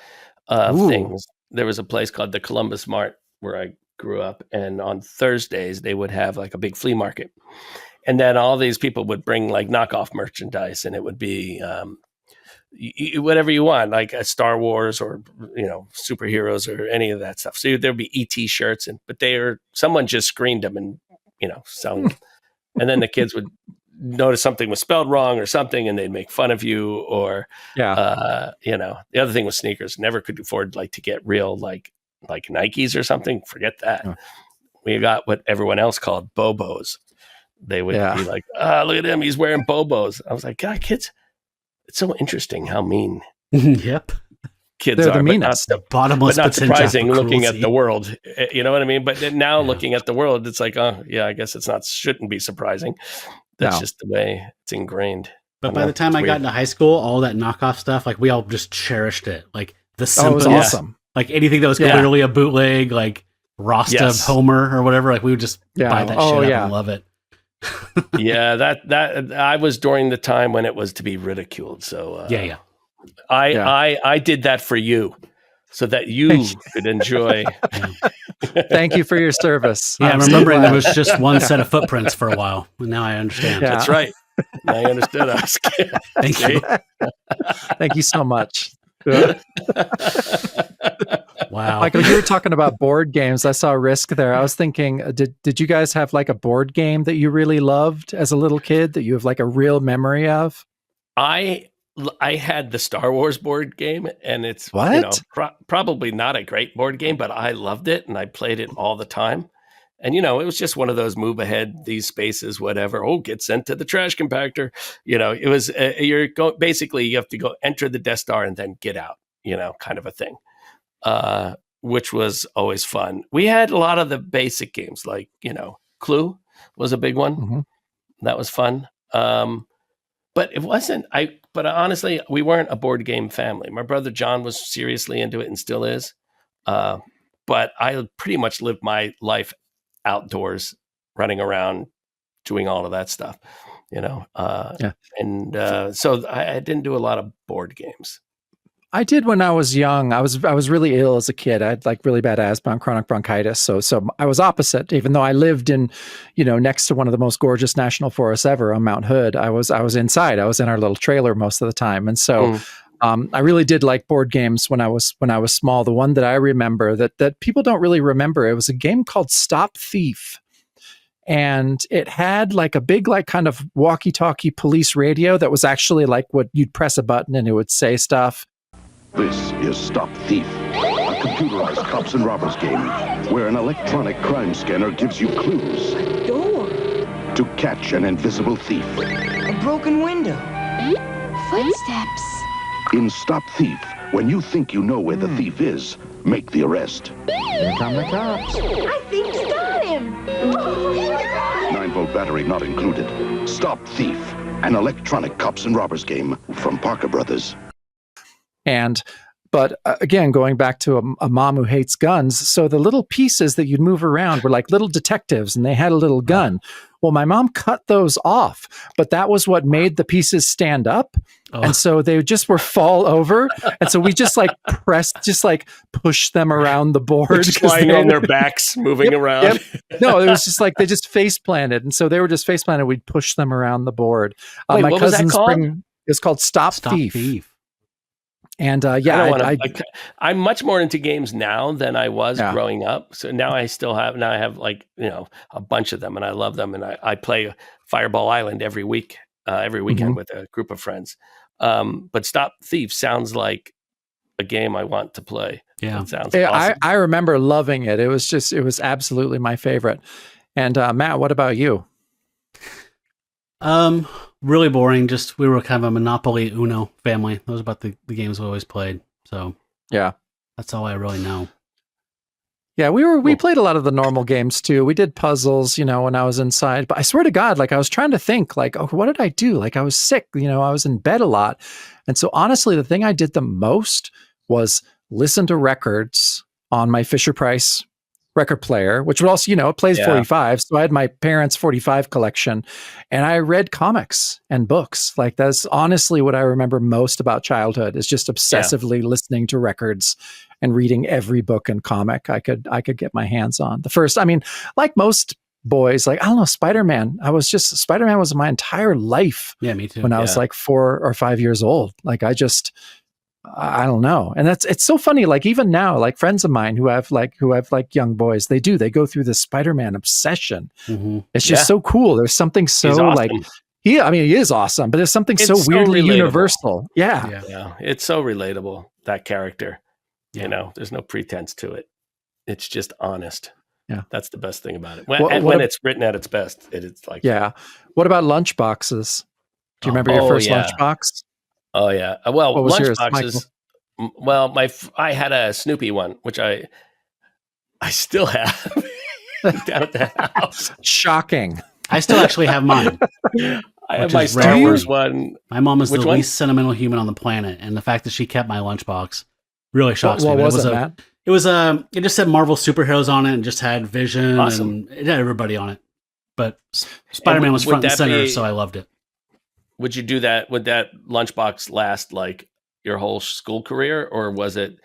of things. There was a place called the Columbus Mart where I grew up, and on Thursdays they would have like a big flea market, and then all these people would bring like knockoff merchandise, and it would be whatever you want, like a Star Wars or superheroes or any of that stuff. So there'd be ET shirts, but someone just screened them and selling them, and then the kids would notice something was spelled wrong or something, and they'd make fun of you. Or the other thing was sneakers. Never could afford like to get real like Nikes or something. Forget that. We got what everyone else called Bobos. They would be like, look at him, he's wearing Bobos. I was like, God, kids, it's so interesting how mean yep kids They're are. the meanest. The bottomless but not surprising looking cruelty. at the world. You know what I mean? But now looking at the world, it's like, I guess shouldn't be surprising. That's just the way it's ingrained. But by the time I got into high school, all that knockoff stuff, like we all just cherished it. Like the It Simpsons, was awesome. like anything that was clearly a bootleg, like Rasta Homer or whatever. Like we would just buy that shit up and love it. that I was during the time when it was to be ridiculed. So I did that for you, so that you could enjoy. Thank you for your service. Yeah, I'm remembering there was just one set of footprints for a while. Now I understand. That's right. I understood. Thank you. Thank you so much. Wow. Michael, you were talking about board games. I saw Risk there. I was thinking, did you guys have like a board game that you really loved as a little kid that you have like a real memory of? I had the Star Wars board game, and it's probably not a great board game, but I loved it and I played it all the time. And it was just one of those move ahead, these spaces, whatever. Oh, get sent to the trash compactor. It was basically you have to go enter the Death Star and then get out. Kind of a thing, which was always fun. We had a lot of the basic games, like Clue was a big one. Mm-hmm. That was fun. But it wasn't. but honestly, we weren't a board game family. My brother John was seriously into it and still is. But I pretty much lived my life outdoors, running around, doing all of that stuff, And so I didn't do a lot of board games. I did when I was young. I was really ill as a kid. I had like really bad asthma and chronic bronchitis. So I was opposite. Even though I lived in, next to one of the most gorgeous national forests ever on Mount Hood, I was inside. I was in our little trailer most of the time, and so I really did like board games when I was small. The one that I remember that people don't really remember, it was a game called Stop Thief. And it had like a big, like kind of walkie-talkie police radio that was actually like what you'd press a button and it would say stuff. This is Stop Thief, a computerized cops and robbers game where an electronic crime scanner gives you clues Door. to catch an invisible thief. A broken window. Footsteps. In Stop Thief, when you think you know where the thief is, make the arrest. Here come the cops. I think it's got him. 9-volt battery not included. Stop Thief, an electronic cops and robbers game from Parker Brothers. But again, going back to a mom who hates guns, so the little pieces that you'd move around were like little detectives, and they had a little gun. Well, my mom cut those off, but that was what made the pieces stand up. And so they just were fall over. And so we just like push them around the board. Just lying on their backs, moving around. Yep. No, it was just like they just face planted. And so they were just face planted. We'd push them around the board. Wait, what was that called? It's called Stop Thief. And I'm much more into games now than I was growing up. So now I have like, a bunch of them, and I love them. And I play Fireball Island every weekend with a group of friends. But Stop Thief sounds like a game I want to play. Yeah. It sounds awesome. I remember loving it. It was absolutely my favorite. And Matt, what about you? Really boring. Just we were kind of a Monopoly Uno family. Those were about the games we always played. So yeah, that's all I really know. Yeah, we played a lot of the normal games too. We did puzzles, when I was inside. But I swear to God, like I was trying to think, like, oh, what did I do? Like I was sick, I was in bed a lot. And so honestly, the thing I did the most was listen to records on my Fisher-Price record player, which would also, it plays 45. So I had my parents' 45 collection, and I read comics and books. Like that's honestly what I remember most about childhood, is just obsessively listening to records and reading every book and comic I could get my hands on. Like most boys, like, I don't know, Spider-Man. Spider-Man was my entire life. Yeah, me too. When I was like 4 or 5 years old. Like I don't know. And it's so funny. Like even now, like friends of mine who have young boys, they go through this Spider-Man obsession. Mm-hmm. It's just so cool. There's something so awesome. like, he is awesome, but there's something so weirdly universal. Yeah. It's so relatable, that character. There's no pretense to it. It's just honest. Yeah. That's the best thing about it. When it's written at its best, it's like, What about lunch boxes? Do you remember your first lunchbox? Oh yeah. Well, lunch boxes. Well, I had a Snoopy one, which I still have down at the house. Shocking. I still actually have mine. I have my Star Wars one. My mom is the least sentimental human on the planet, and the fact that she kept my lunchbox really shocks me. What was it, Matt? It was it just said Marvel superheroes on it, and just had Vision and it had everybody on it. But Spider-Man was front and center, so I loved it. Would you do that? Would that lunchbox last like your whole school career, or did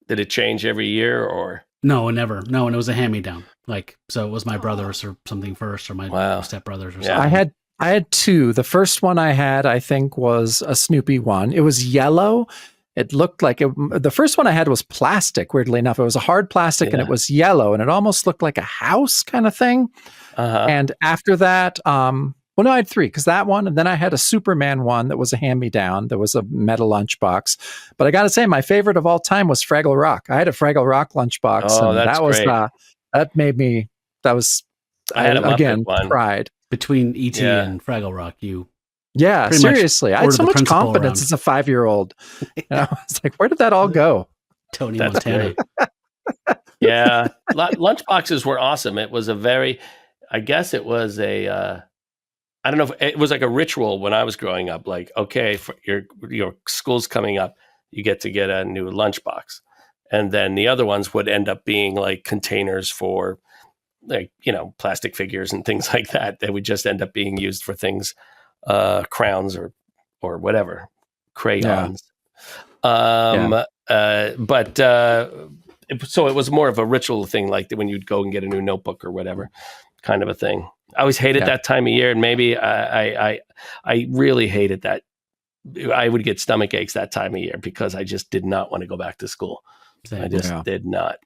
it change every year, or? No, never. No, and it was a hand-me-down. Like, so it was my brother's or something first, or my stepbrother's or something. I had two. The first one I had, I think, was a Snoopy one. It was yellow. It looked like the first one I had was plastic, weirdly enough. It was a hard plastic and it was yellow, and it almost looked like a house kind of thing. Uh-huh. And after that, I had three, because that one, and then I had a Superman one that was a hand-me-down. That was a metal lunchbox. But I got to say, my favorite of all time was Fraggle Rock. I had a Fraggle Rock lunchbox. Oh, and that's great. I had a again, pride. Between E.T. and Fraggle Rock, seriously. I had so much confidence as a 5-year-old. I was like, where did that all go? Tony Montana. Lunchboxes were awesome. It was I don't know if it was like a ritual when I was growing up. Like, okay, for your school's coming up, you get to get a new lunchbox, and then the other ones would end up being like containers for, like, plastic figures and things like that. They would just end up being used for things, crowns or whatever, crayons. So it was more of a ritual thing, like when you'd go and get a new notebook or whatever, kind of a thing. I always hated that time of year, and maybe I really hated that. I would get stomach aches that time of year because I just did not want to go back to school. I just did not.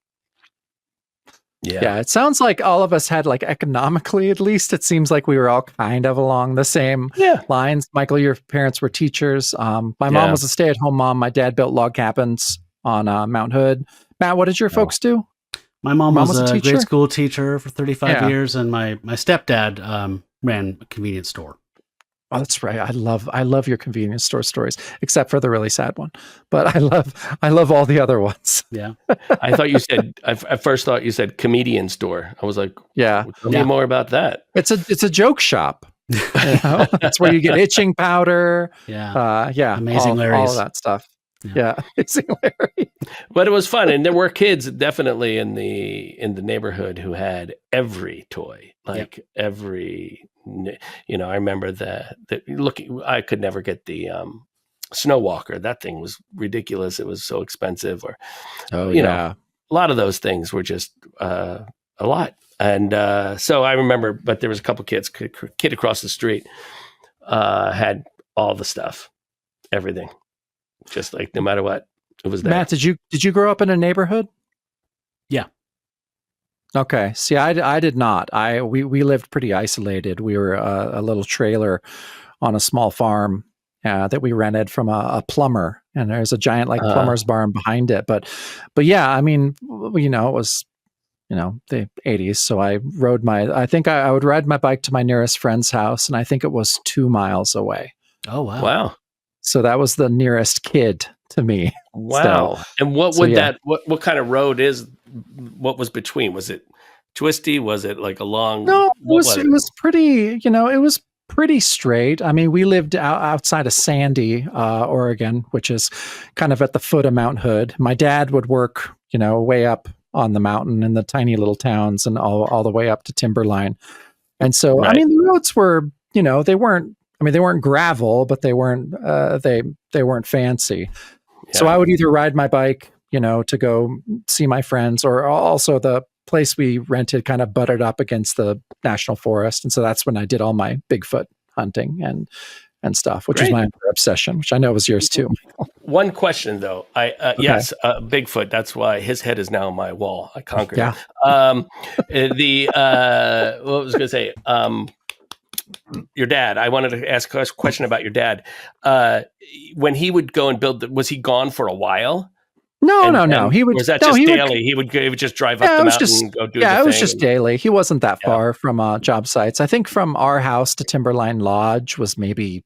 Yeah, it sounds like all of us had, like, economically, at least, it seems like we were all kind of along the same lines. Michael, your parents were teachers. My mom was a stay-at-home mom. My dad built log cabins on Mount Hood. Matt, what did your folks do? My mom was a grade school teacher for 35 years, and my stepdad ran a convenience store. Oh, that's right. I love your convenience store stories, except for the really sad one. But I love all the other ones. Yeah. I first thought you said comedian store. I was like, tell me more about that. It's a joke shop. That's where you get itching powder. Amazing Larry's. All of that stuff. Yeah. Amazing Larry. But it was fun, and there were kids definitely in the neighborhood who had every toy, like every. I remember I could never get the Snow Walker. That thing was ridiculous. It was so expensive. Or, a lot of those things were just a lot. And so I remember, but there was a couple kids. Kid across the street had all the stuff, everything, just like no matter what, it was there. Matt, did you grow up in a neighborhood? Yeah. Okay. See, I did not. We lived pretty isolated. We were a little trailer on a small farm that we rented from a plumber, and there's a giant plumber's barn behind it. But yeah, I mean, it was the 80s, so I would ride my bike to my nearest friend's house, and I think it was 2 miles away. Oh wow! So that was the nearest kid to me. Wow! So, and what would what kind of road is? What was between? Was it twisty? Was it like a long? No, it was pretty. It was pretty straight. I mean, we lived outside of Sandy, Oregon, which is kind of at the foot of Mount Hood. My dad would work, way up on the mountain in the tiny little towns, and all the way up to Timberline. And so, I mean, the roads were, they weren't gravel, but they weren't they weren't fancy. Yeah. So I would either ride my bike, to go see my friends, or also the place we rented kind of butted up against the national forest. And so that's when I did all my Bigfoot hunting and stuff, which was my obsession, which I know was yours too. One question though. Yes, Bigfoot. That's why his head is now on my wall. I conquered it. What was I going to say? Your dad. I wanted to ask a question about your dad. When he would go and build, was he gone for a while? No. He would. Was that just daily? He would just drive up the mountain and go do the thing? Yeah, it was just daily. He wasn't that far from job sites. I think from our house to Timberline Lodge was maybe,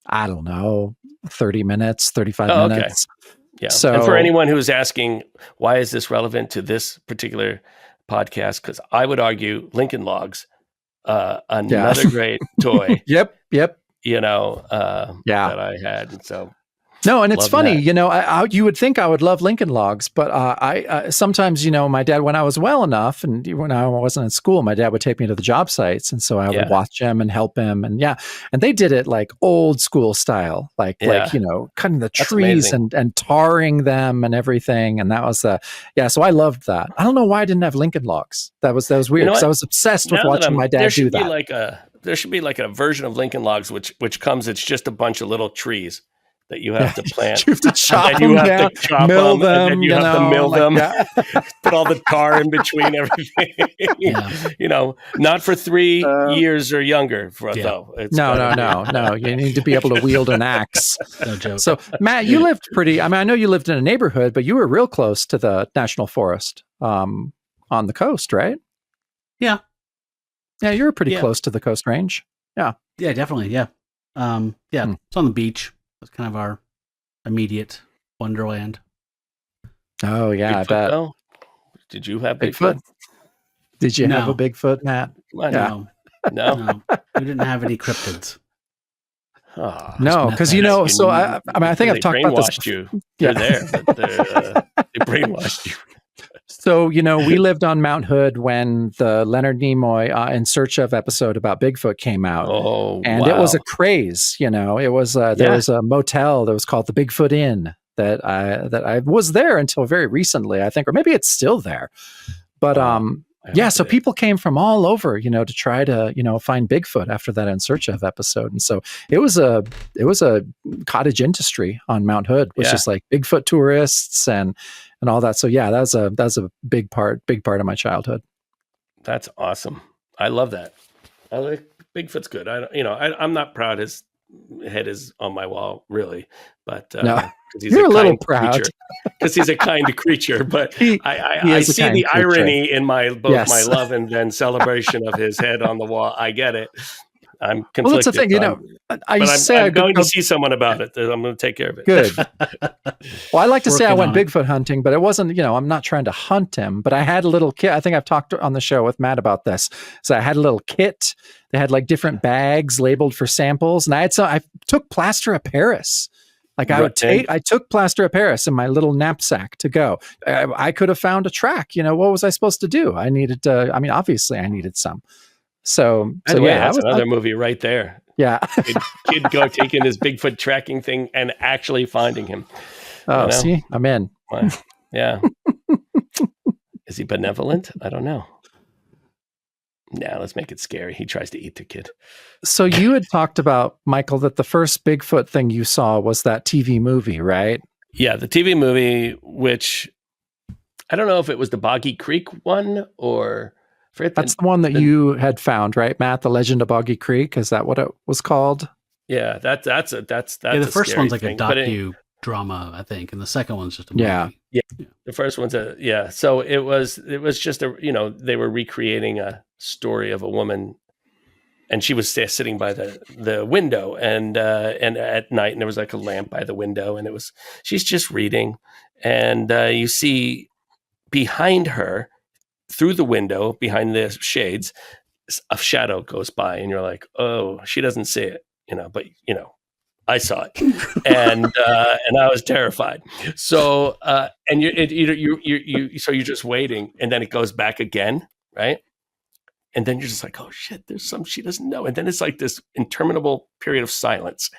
I don't know, 30 minutes, 35 minutes. Okay. Yeah. So, and for anyone who's asking, why is this relevant to this particular podcast? Because I would argue Lincoln Logs, another great toy. Yep. That I had. And so. No, and it's funny, you would think I would love Lincoln Logs, but I sometimes, my dad, when I was well enough, and when I wasn't in school, my dad would take me to the job sites, and so I would watch him and help him, and they did it like old school style, like cutting the trees and tarring them and everything, and that was so I loved that. I don't know why I didn't have Lincoln Logs. That was weird, because I was obsessed with watching my dad do that. There should be like a version of Lincoln Logs which comes, it's just a bunch of little trees that you have to plant. You have to chop them, mill them, and then you have to mill them, put all the tar in between everything. Not for 3 years or younger. Though. No. You need to be able to wield an axe. No joke. So, Matt, you lived I know you lived in a neighborhood, but you were real close to the national forest on the coast, right? Yeah. Yeah, you were pretty close to the Coast Range. Yeah. Yeah, definitely. Yeah. It's on the beach. That's kind of our immediate wonderland. Oh yeah, Bigfoot, I bet. Though? Did you have Bigfoot? Did you have a Bigfoot, Matt? No. No. We didn't have any cryptids. Oh, No, because so I mean, I think I've talked about this. Brainwashed you. Yeah. They're there, but they brainwashed you. So, we lived on Mount Hood when the Leonard Nimoy In Search of episode about Bigfoot came out. Oh, and it was a craze, It was there was a motel that was called the Bigfoot Inn that I was there until very recently, I think, or maybe it's still there. But so people came from all over, to try to, find Bigfoot after that In Search of episode. And so it was a cottage industry on Mount Hood, which is like Bigfoot tourists and all that. So yeah, that's a big part of my childhood. That's awesome. I love that. I like Bigfoot's good. I'm not proud his head is on my wall, really, but no, he's you're a little proud because he's a kind creature. But I see the irony in my love and then celebration of his head on the wall. I get it. I'm conflicted. Well, that's the thing, I'm going to see someone about it. I'm going to take care of it. Good. Well, I like to say I went Bigfoot hunting, but it wasn't, I'm not trying to hunt him, but I had a little kit. I think I've talked on the show with Matt about this. So I had a little kit. They had like different bags labeled for samples. And I took plaster of Paris. Like I took plaster of Paris in my little knapsack to go. I could have found a track. What was I supposed to do? I needed obviously I needed some. So that's another movie right there. Yeah. Kid go taking his Bigfoot tracking thing and actually finding him. Oh, see, I'm in. Yeah. Is he benevolent? I don't know. Now let's make it scary. He tries to eat the kid. So you had talked about, Michael, that the first Bigfoot thing you saw was that TV movie, right? Yeah, the TV movie, which I don't know if it was the Boggy Creek one or... That's the one that you had found, right, Matt? The Legend of Boggy Creek, is that what it was called? Yeah, that's the first one's like a docu-drama, I think, and the second one's just a movie. Yeah. The first one's So it was just they were recreating a story of a woman, and she was sitting by the window, and at night, and there was like a lamp by the window, and she's just reading, and you see behind her, through the window, behind the shades, a shadow goes by, and you're like, "Oh, she doesn't see it," But I saw it, and I was terrified. So, and you're just waiting, and then it goes back again, right? And then you're just like, "Oh shit, there's some she doesn't know," and then it's like this interminable period of silence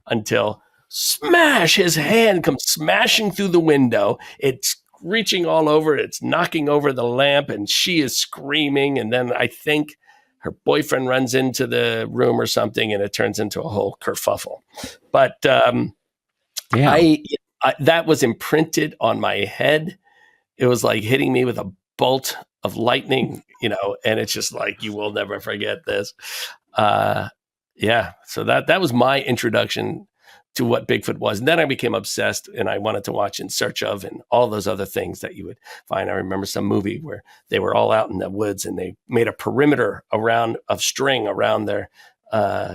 until smash, his hand comes smashing through the window. It's reaching all over, it's knocking over the lamp, and she is screaming, and then I think her boyfriend runs into the room or something, and it turns into a whole kerfuffle. But that was imprinted on my head. It was like hitting me with a bolt of lightning, and it's just like, you will never forget this. So that was my introduction to what Bigfoot was. And then I became obsessed, and I wanted to watch In Search of and all those other things that you would find. I remember some movie where they were all out in the woods, and they made a perimeter of string around their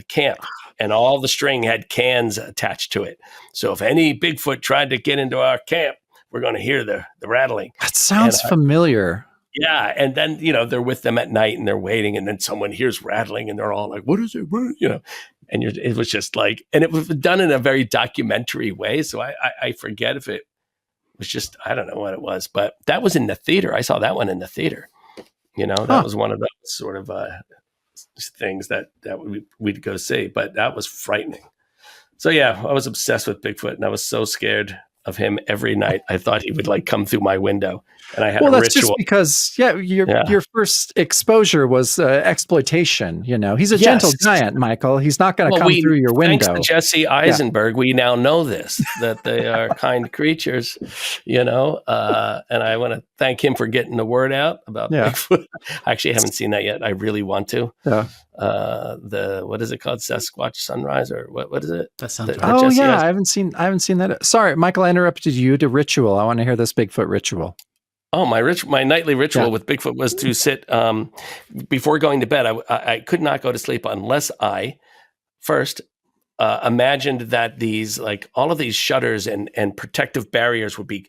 camp, and all the string had cans attached to it. So if any Bigfoot tried to get into our camp, we're going to hear the rattling. That sounds familiar. Yeah. And then, they're with them at night, and they're waiting, and then someone hears rattling, and they're all like, "What is it?" And it was just like, and it was done in a very documentary way. So I forget if it was just, I don't know what it was, but that was in the theater. I saw that one in the theater. That was one of those sort of things that we'd go see, but that was frightening. So yeah, I was obsessed with Bigfoot, and I was so scared of him every night. I thought he would like come through my window, and I had a ritual. That's just because your first exposure was exploitation. He's a gentle giant, Michael. He's not going to come through your window. Thanks to Jesse Eisenberg, we now know this, that they are kind creatures. And I want to thank him for getting the word out about Bigfoot. I actually haven't seen that yet. I really want to. Yeah. What is it called? Sasquatch Sunrise, or what is it? That sounds right. Oh yeah, I haven't seen that. Sorry, Michael, I interrupted you to ritual. I want to hear this Bigfoot ritual. Oh, my nightly ritual with Bigfoot was to sit before going to bed. I could not go to sleep unless I first imagined that these, like all of these shutters and protective barriers would be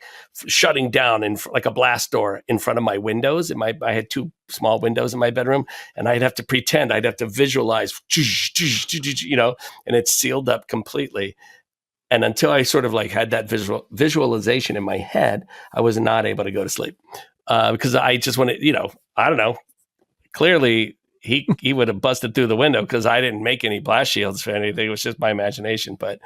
shutting down in like a blast door in front of my windows. I had 2 small windows in my bedroom, and I'd have to visualize, you know, and it's sealed up completely. And until I sort of like had that visualization in my head, I was not able to go to sleep because I just wanted, you know, I don't know. Clearly, he would have busted through the window because I didn't make any blast shields for anything. It was just my imagination. But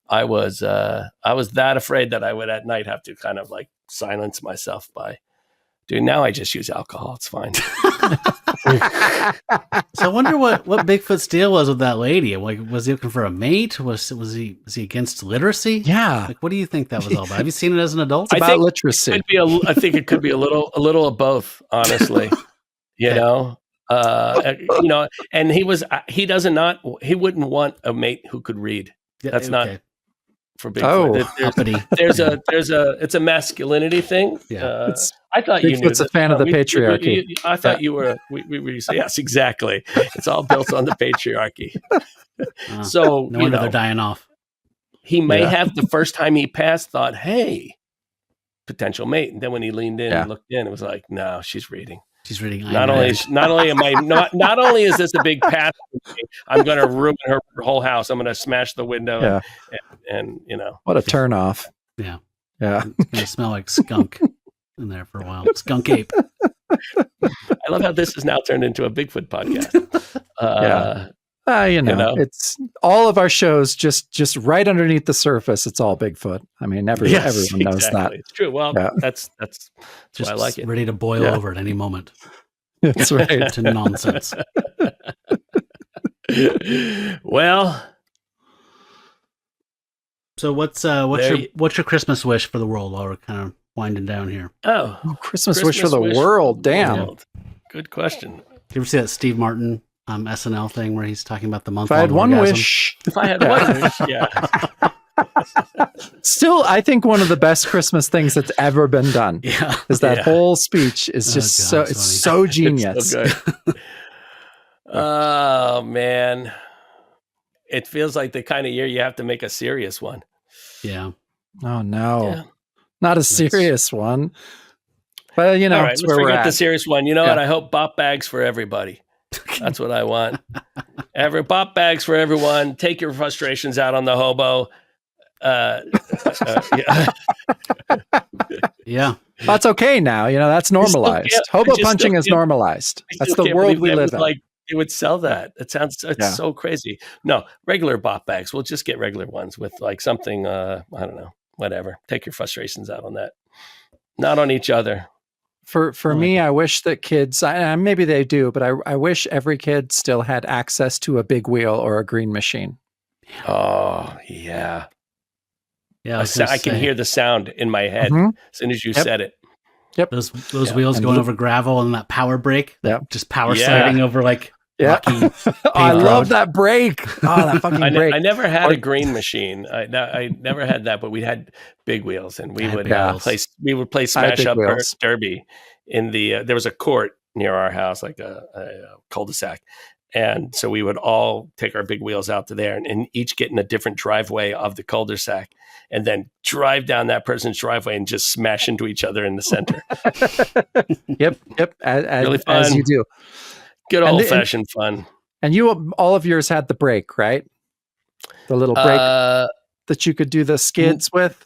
I was that afraid that I would at night have to kind of like silence myself by, dude, now I just use alcohol. It's fine. So I wonder what Bigfoot's deal was with that lady. Like, was he looking for a mate? Was he against literacy? Yeah. Like, what do you think that was all about? Have you seen it as an adult? It's about literacy. I think it could be a little of both, honestly. You know, and he wouldn't want a mate who could read. That's not for Bigfoot. It's a masculinity thing. Yeah. I thought you knew. Bigfoot's a fan of the patriarchy. I thought you were. We say yes, exactly. It's all built on the patriarchy. So no wonder they're dying off. He may have the first time he passed thought, "Hey, potential mate," and then when he leaned in and looked in, it was like, "No, she's reading." She's reading. Not only is this a big pass, I'm going to ruin her whole house. I'm going to smash the window and you know. What a turnoff. Yeah. Yeah. It's going to smell like skunk in there for a while. Skunk ape. I love how this has now turned into a Bigfoot podcast. You know, it's all of our shows just right underneath the surface. It's all Bigfoot. I mean, everyone knows that. It's true. Well, that's just why I like it. Ready to boil over at any moment. That's right. To nonsense. Well, so what's your Christmas wish for the world while we're kind of winding down here? Christmas wish for the world. Damn. Good question. You ever see that Steve Martin SNL thing where he's talking about the month? If I had one wish. If I had one wish, yeah. Still, I think one of the best Christmas things that's ever been done is that whole speech is just so genius. It's so good. Oh man, it feels like the kind of year you have to make a serious one. Yeah. Oh no, not a serious one. But you know, all right, let's forget the serious one. You know what? I hope bop bags for everybody. That's what I want. Bop bags for everyone. Take your frustrations out on the hobo. Yeah. That's okay now. You know, that's normalized. Hobo punching is normalized. That's the world we live in. Like, it would sell that. It's so crazy. No, regular bop bags. We'll just get regular ones with like something, I don't know, whatever. Take your frustrations out on that. Not on each other. For me, I wish that kids, maybe they do, but I wish every kid still had access to a big wheel or a green machine. Oh, yeah. Yeah, I can hear the sound in my head as soon as you said it. Yep. Those wheels going over gravel and that power brake. Yep. Just power sliding over like rocky. I love that brake. Oh, that fucking brake. I never had a green machine. I never had that, but we had big wheels, and we would play Smash Up Derby in the. There was a court near our house, like a cul-de-sac. And so we would all take our big wheels out to there and each get in a different driveway of the cul-de-sac and then drive down that person's driveway and just smash into each other in the center. Yep. Really fun. As you do. Good old-fashioned fun. And all of yours had the brake, right? The little brake that you could do the skids with?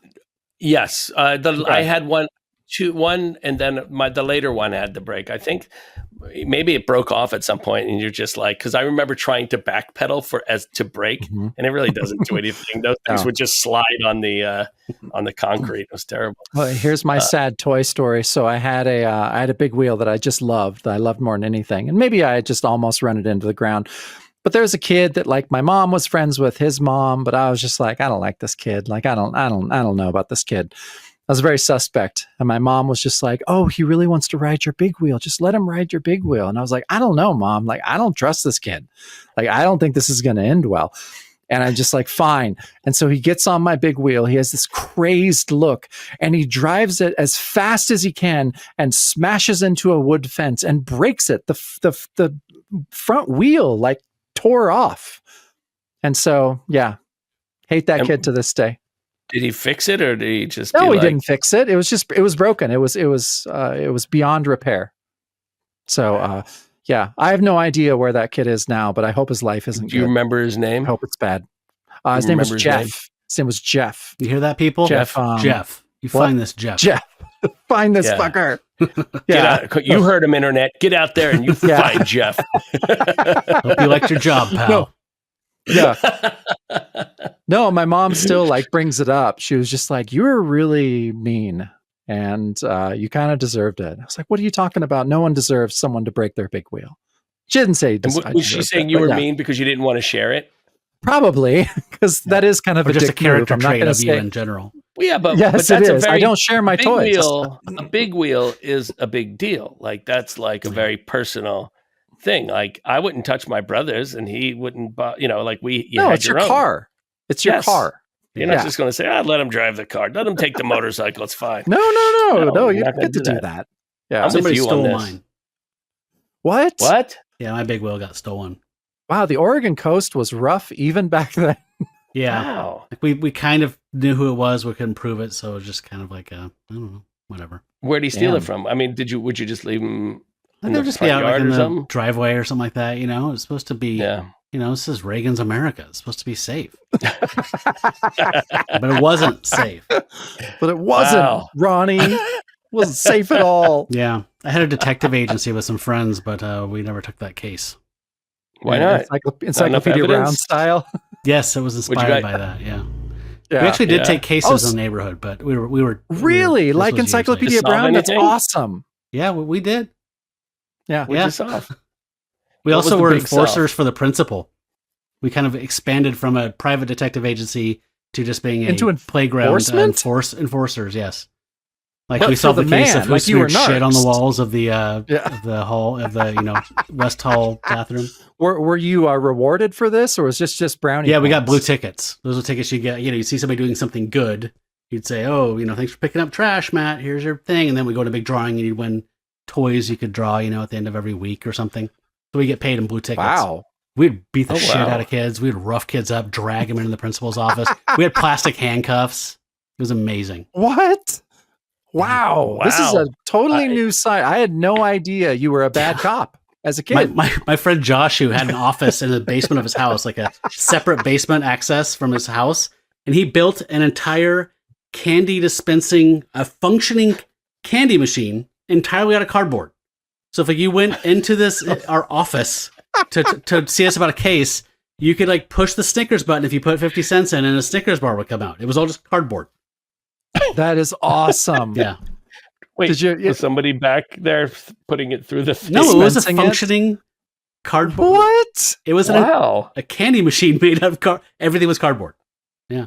Yes. I had one, and then the later one had the brake. I think maybe it broke off at some point, and you're just like, because I remember trying to backpedal to brake, and it really doesn't do anything. Those things would just slide on the concrete. It was terrible. Well, here's my sad toy story. So I had a big wheel that I just loved. I loved more than anything, and maybe I had just almost run it into the ground. But there's a kid that like my mom was friends with his mom, but I was just like, I don't like this kid. Like I don't know about this kid. I was very suspect. And my mom was just like, oh, he really wants to ride your big wheel. Just let him ride your big wheel. And I was like, I don't know, Mom. Like, I don't trust this kid. Like, I don't think this is going to end well. And I'm just like, fine. And so he gets on my big wheel. He has this crazed look and he drives it as fast as he can and smashes into a wood fence and breaks it. The front wheel like tore off. And so, yeah, hate that And- kid to this day. Did he fix it, or did he just? No, be he like, didn't fix it. It was broken. It was beyond repair. So, yeah, I have no idea where that kid is now, but I hope his life isn't Do you good. remember his I name? hope it's bad. Do His you name was remember his Jeff. name? His name was Jeff. You hear that, people? Jeff. Jeff. You what? find this Jeff. Jeff. Find this Yeah. fucker. Get Yeah. out. You heard him, internet. Get out there and you Yeah. find Jeff. Hope you liked your job, pal. No. Yeah. No, my mom still like brings it up. She was just like, "You were really mean, and you kind of deserved it." I was like, "What are you talking about? No one deserves someone to break their big wheel." She didn't say. And I was she deserved saying it, you but were yeah. mean because you didn't want to share it? Probably, because that is kind of Or a just a dick move. character I'm not trait going of to you say. in general. Well, yeah, but Yes, but it that's a is. very I don't share my big toys. wheel. A big wheel is a big deal. Like that's like a very personal thing. Like I wouldn't touch my brother's, and he wouldn't. Like you No, had it's your own. car. It's your Yes. car. You're not Yeah. just going to say, let him drive the car. Let him take the motorcycle. It's fine. No. No, You you're don't not get to gonna do do that. Yeah. I'm with Somebody you on stole this. mine. What? What? Yeah, my big wheel got stolen. Wow, the Oregon coast was rough even back then. Yeah. Wow. Like we kind of knew who it was. We couldn't prove it. So it was just kind of like, I don't know, whatever. Where did he steal Damn. it from? I mean, would you just leave him in They'll the just front be out like yard in or the something? driveway or something like that. It's supposed to be, Yeah. this is Reagan's America. It's supposed to be safe. But it wasn't safe. But it wasn't, Wow. Ronnie. Wasn't safe at all. Yeah. I had a detective agency with some friends, but we never took that case. Why Yeah, not? Encyclopedia Brown evidence? style. Yes, it was What'd you inspired got? by that. Yeah. Yeah. We actually did Yeah. take cases Oh, in the neighborhood, but we were Really? this Like was years Encyclopedia later. Solve Brown? That's anything? awesome. Yeah, we did. Yeah. What'd you solve? We What was also the were big enforcers solve? for the principal. We kind of expanded from a private detective agency to just being Into a playground enforcement? enforcers. Yes, like But we for solved the the case man, of who like you were smeared shit on the narcs. walls of the Yeah. of the hall of the West Hall bathroom. Were you rewarded for this, or was this just brownie? Yeah, we got blue points? tickets. Those are tickets you get. You see somebody doing something good, you'd say, "Oh, thanks for picking up trash, Matt. Here's your thing." And then we go to a big drawing, and you'd win toys you could draw, at the end of every week or something. So we get paid in blue tickets. Wow. We'd beat the Oh, shit wow. out of kids. We'd rough kids up, drag them into the principal's office. We had plastic handcuffs. It was amazing. What? Wow. This is Wow. a totally I- new side. I had no idea you were a bad cop as a kid. My friend Josh, who had an office in the basement of his house, like a separate basement access from his house, and he built an entire candy dispensing, a functioning candy machine entirely out of cardboard. So if you went into our office to see us about a case, you could push the Snickers button if you put 50 cents in, and a Snickers bar would come out. It was all just cardboard. That is awesome. Yeah. Wait, Did you- was somebody back there putting it through the No, it was a Dispensing it? functioning cardboard. What? It was Wow. a candy machine made out of everything was cardboard. Yeah.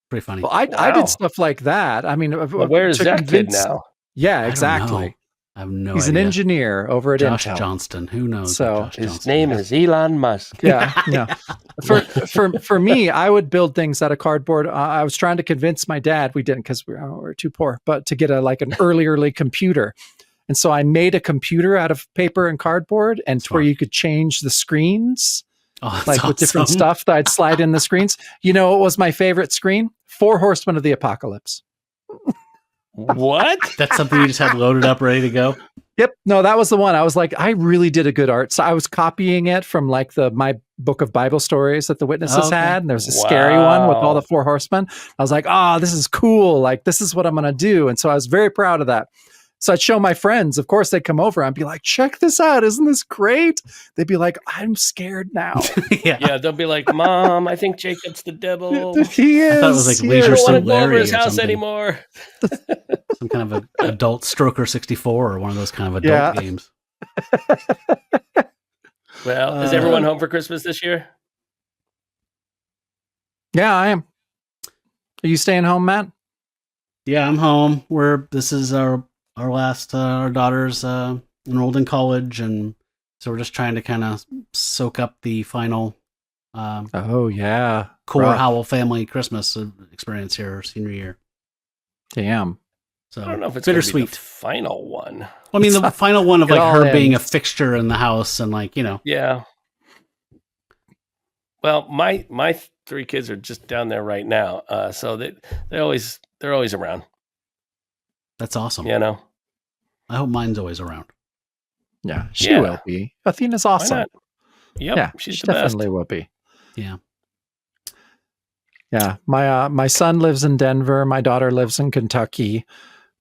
Pretty funny. Well, I Wow. did stuff like that. I mean, Well, where is to that kid convince- now? Yeah, I don't exactly. know. I have no He's idea. an engineer over at Josh Intel. Johnston. Who knows? So, what Josh His Johnston name is Elon Musk. Yeah, no. For me, I would build things out of cardboard. I was trying to convince my dad. We didn't because we were too poor, but to get an early computer. And so I made a computer out of paper and cardboard, and to where Smart. you could change the screens, Oh, that's like with different awesome. stuff that I'd slide in the screens. You know what was my favorite screen? 4 Horsemen of the Apocalypse. What? That's something you just had loaded up, ready to go. Yep. No, that was the one. I was like, I really did a good art. So I was copying it from my book of Bible stories that the witnesses Okay. had. And there's a scary one with all Wow. the 4 horsemen. I was like, this is cool. Like, this is what I'm going to do. And so I was very proud of that. So I'd show my friends. Of course, they'd come over. I'd be like, check this out. Isn't this great? They'd be like, I'm scared now. Yeah. Yeah, they'll be like, Mom, I think Jacob's the devil. He is. I thought it was like he I Leisure don't is. want to Suit go over Larry his or house something. anymore. Some kind of an adult Stroker 64 or one of those kind of adult Yeah. games. Well, is everyone home for Christmas this year? Yeah, I am. Are you staying home, Matt? Yeah, I'm home. This is our last, our daughter's enrolled in college, and so we're just trying to kind of soak up the final Oh, yeah. core Rough. Howell family Christmas experience here, our senior year. Damn. So I don't know if it's going to be the bittersweet. final one. Well, I mean, the final one of It like all her being a ends. fixture in the house, and Yeah. Well, my 3 kids are just down there right now, so they're always around. That's awesome. You know, I hope mine's always around. Yeah, she will be. Athena's why awesome. not? Yep, Yeah, she's she the best. definitely will be. Yeah. Yeah, my son lives in Denver. My daughter lives in Kentucky,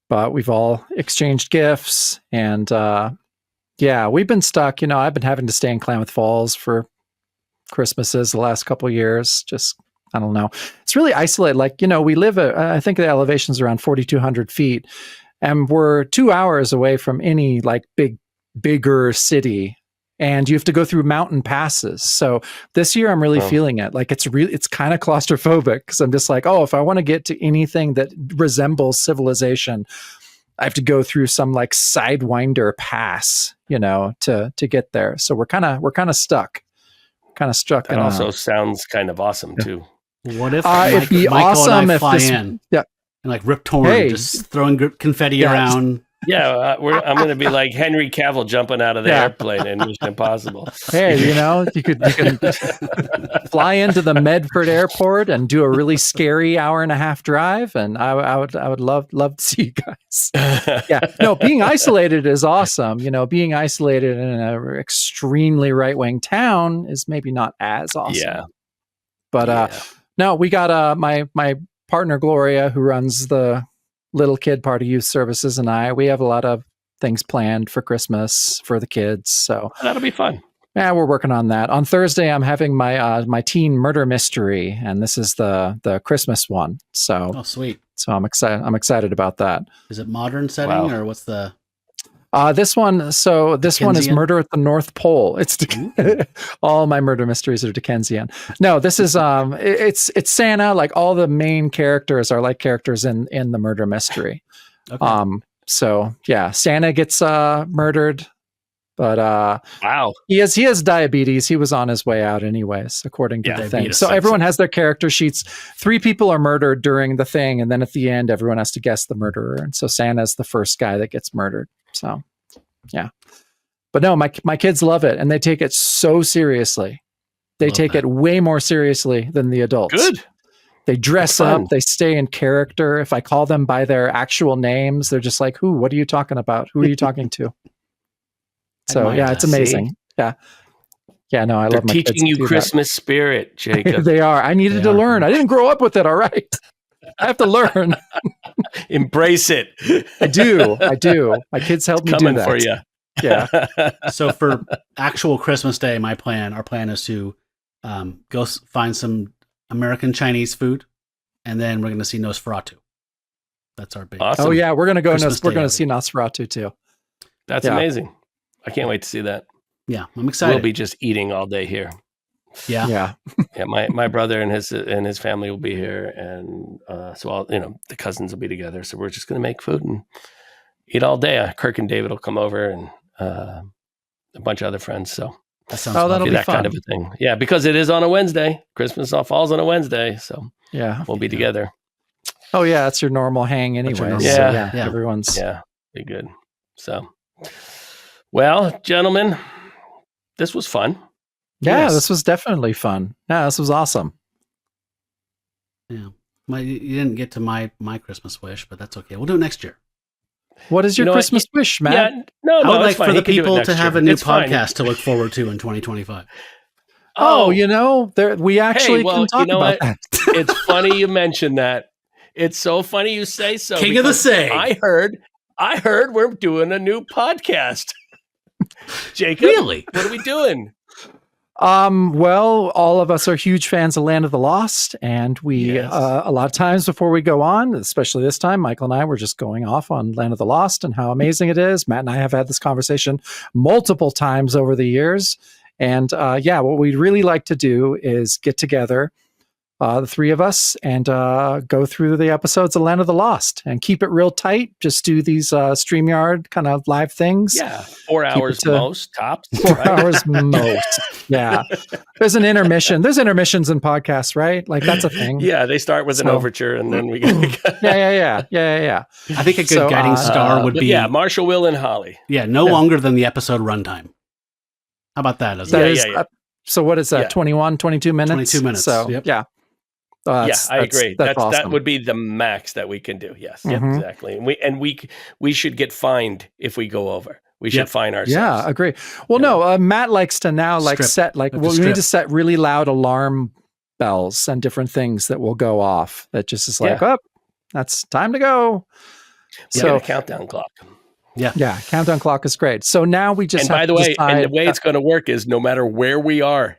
but we've all exchanged gifts, and yeah, we've been stuck. You know, I've been having to stay in Klamath Falls for Christmases the last couple of years. Just I don't know. It's really isolated. Like, you know, we live at, I think the elevation's around 4,200 feet, and we're 2 hours away from any like bigger city. And you have to go through mountain passes. So this year I'm really feeling it. Like it's kind of claustrophobic because I'm just like, oh, if I want to get to anything that resembles civilization, I have to go through some like Sidewinder pass, you know, to get there. So we're kind of stuck. That also sounds kind of awesome too. What if it'd be Michael awesome and I if fly this, in yeah. and like Rip Torn, just throwing confetti around? Yeah, I'm going to be like Henry Cavill jumping out of the airplane in Mission Impossible. Hey, you know, you can fly into the Medford Airport and do a really scary 1.5-hour drive, and I would love to see you guys. Yeah, no, being isolated is awesome. You know, being isolated in an extremely right-wing town is maybe not as awesome. Yeah, but no, we got my partner Gloria, who runs the little kid part of youth services, and we have a lot of things planned for Christmas for the kids, so that'll be fun. Yeah, we're working on that. On Thursday I'm having my teen murder mystery, and this is the Christmas one, so sweet. So I'm excited about that. Is it modern setting or what's the this one is Murder at the North Pole. It's all my murder mysteries are Dickensian. No, this is it's Santa. Like all the main characters are like characters in the murder mystery. Okay. So yeah, Santa gets murdered, but wow, he has diabetes. He was on his way out anyways, according to the thing. So everyone has their character sheets. 3 people are murdered during the thing, and then at the end, everyone has to guess the murderer. And so Santa's the first guy that gets murdered. So, yeah, but no, my kids love it, and they take it so seriously. They take it way more seriously than the adults. Good. They dress up. They stay in character. If I call them by their actual names, they're just like, "Who? What are you talking about? Who are you talking to?" So yeah, it's amazing. Yeah. Yeah, no, I love my kids. Teaching you Christmas spirit, Jacob. They are. I needed to learn. I didn't grow up with it. All right. I have to learn. Embrace it. I do. My kids help me do that. For you. Yeah. So for actual Christmas Day, our plan is to go find some American Chinese food, and then we're going to see Nosferatu. That's our big. Awesome. Oh yeah, we're going to go. We're going to see Nosferatu too. That's amazing. I can't wait to see that. Yeah, I'm excited. We'll be just eating all day here. Yeah. My brother and his family will be here, and so all the cousins will be together. So we're just going to make food and eat all day. Kirk and David will come over, and a bunch of other friends. So that sounds that'll be that fun. kind of a thing. Yeah, because it is on a Wednesday. Christmas all falls on a Wednesday, so we'll be together. Oh yeah, that's your normal hang anyway. Yeah. Everyone's be good. So, well, gentlemen, this was fun. Yeah, this was definitely fun. Yeah, this was awesome. Yeah. You didn't get to my Christmas wish, but that's okay. We'll do it next year. What is your Christmas wish, Matt? Yeah, no, I would like for the people to have a new It's fine. podcast to look forward to in 2025. Oh, we actually can talk about that. It's funny you mentioned that. It's so funny you say so. King of the Say. I heard we're doing a new podcast. Jacob, really? What are we doing? Well, all of us are huge fans of Land of the Lost, and we a lot of times before we go on, especially this time, Michael and I were just going off on Land of the Lost and how amazing it is. Matt and I have had this conversation multiple times over the years, and what we'd really like to do is get together, the 3 of us, and go through the episodes of Land of the Lost and keep it real tight. Just do these StreamYard kind of live things. Yeah, 4 hours most tops. 4 hours most. Yeah, there's an intermission. There's intermissions in podcasts, right? Like that's a thing. Yeah, they start with an overture, and then we get. Yeah. I think a good guiding star would be Marshall, Will, and Holly. Yeah, no longer than the episode runtime. How about that? So what is that? Yeah. 21, 22 minutes? 22 minutes. So Yep. yeah. I agree. That's awesome. That would be the max that we can do. Yes, yep, Mhm. exactly. And we should get fined if we go over. We should fine ourselves. Yeah, agree. Well, no, Matt likes to now Strip. we need to set really loud alarm bells and different things that will go off. That just is like, oh, that's time to go. We So get a countdown clock. yeah, countdown clock is great. So now we just And have by the to way, decide, and the way it's going to work is no matter where we are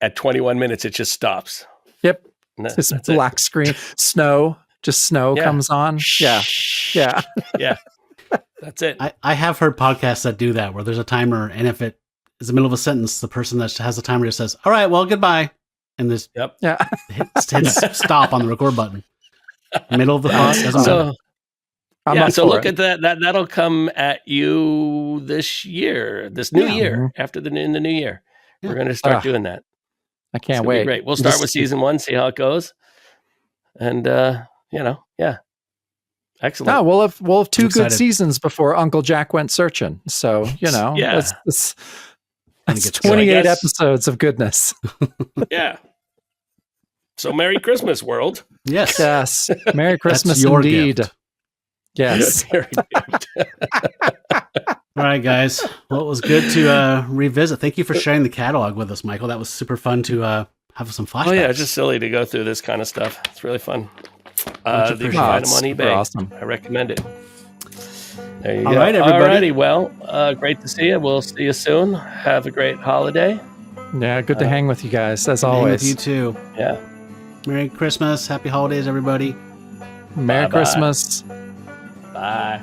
at 21 minutes, it just stops. Yep. No, This that's black screen, snow comes on. Yeah. Yeah. Yeah. That's it. I have heard podcasts that do that where there's a timer, and if it is the middle of a sentence, the person that has the timer just says, "All right, well, goodbye," and this hits stop on the record button. Middle of the thought doesn't matter. So look at that. That'll come at you this year, this new year, after in the new year. We're going to start doing that. I can't wait. Great. We'll start with season 1, see how it goes, and excellent. No, we'll have 2 good excited. seasons before Uncle Jack went searching. So it's 28 episodes of goodness. Yeah. So Merry Christmas, world. Yes. Yes. Merry Christmas your indeed. gift. Yes. Very good. All right, guys. Well, it was good to revisit. Thank you for sharing the catalog with us, Michael. That was super fun to have some flashbacks. Oh yeah, it's just silly to go through this kind of stuff. It's really fun. You can find them on eBay. Awesome. I recommend it. There you go. All right, everybody. Alrighty, well, great to see you. We'll see you soon. Have a great holiday. Yeah, good to hang with you guys, as Hang always. with you too. Yeah. Merry Christmas. Happy holidays, everybody. Merry Bye-bye. Christmas. Bye.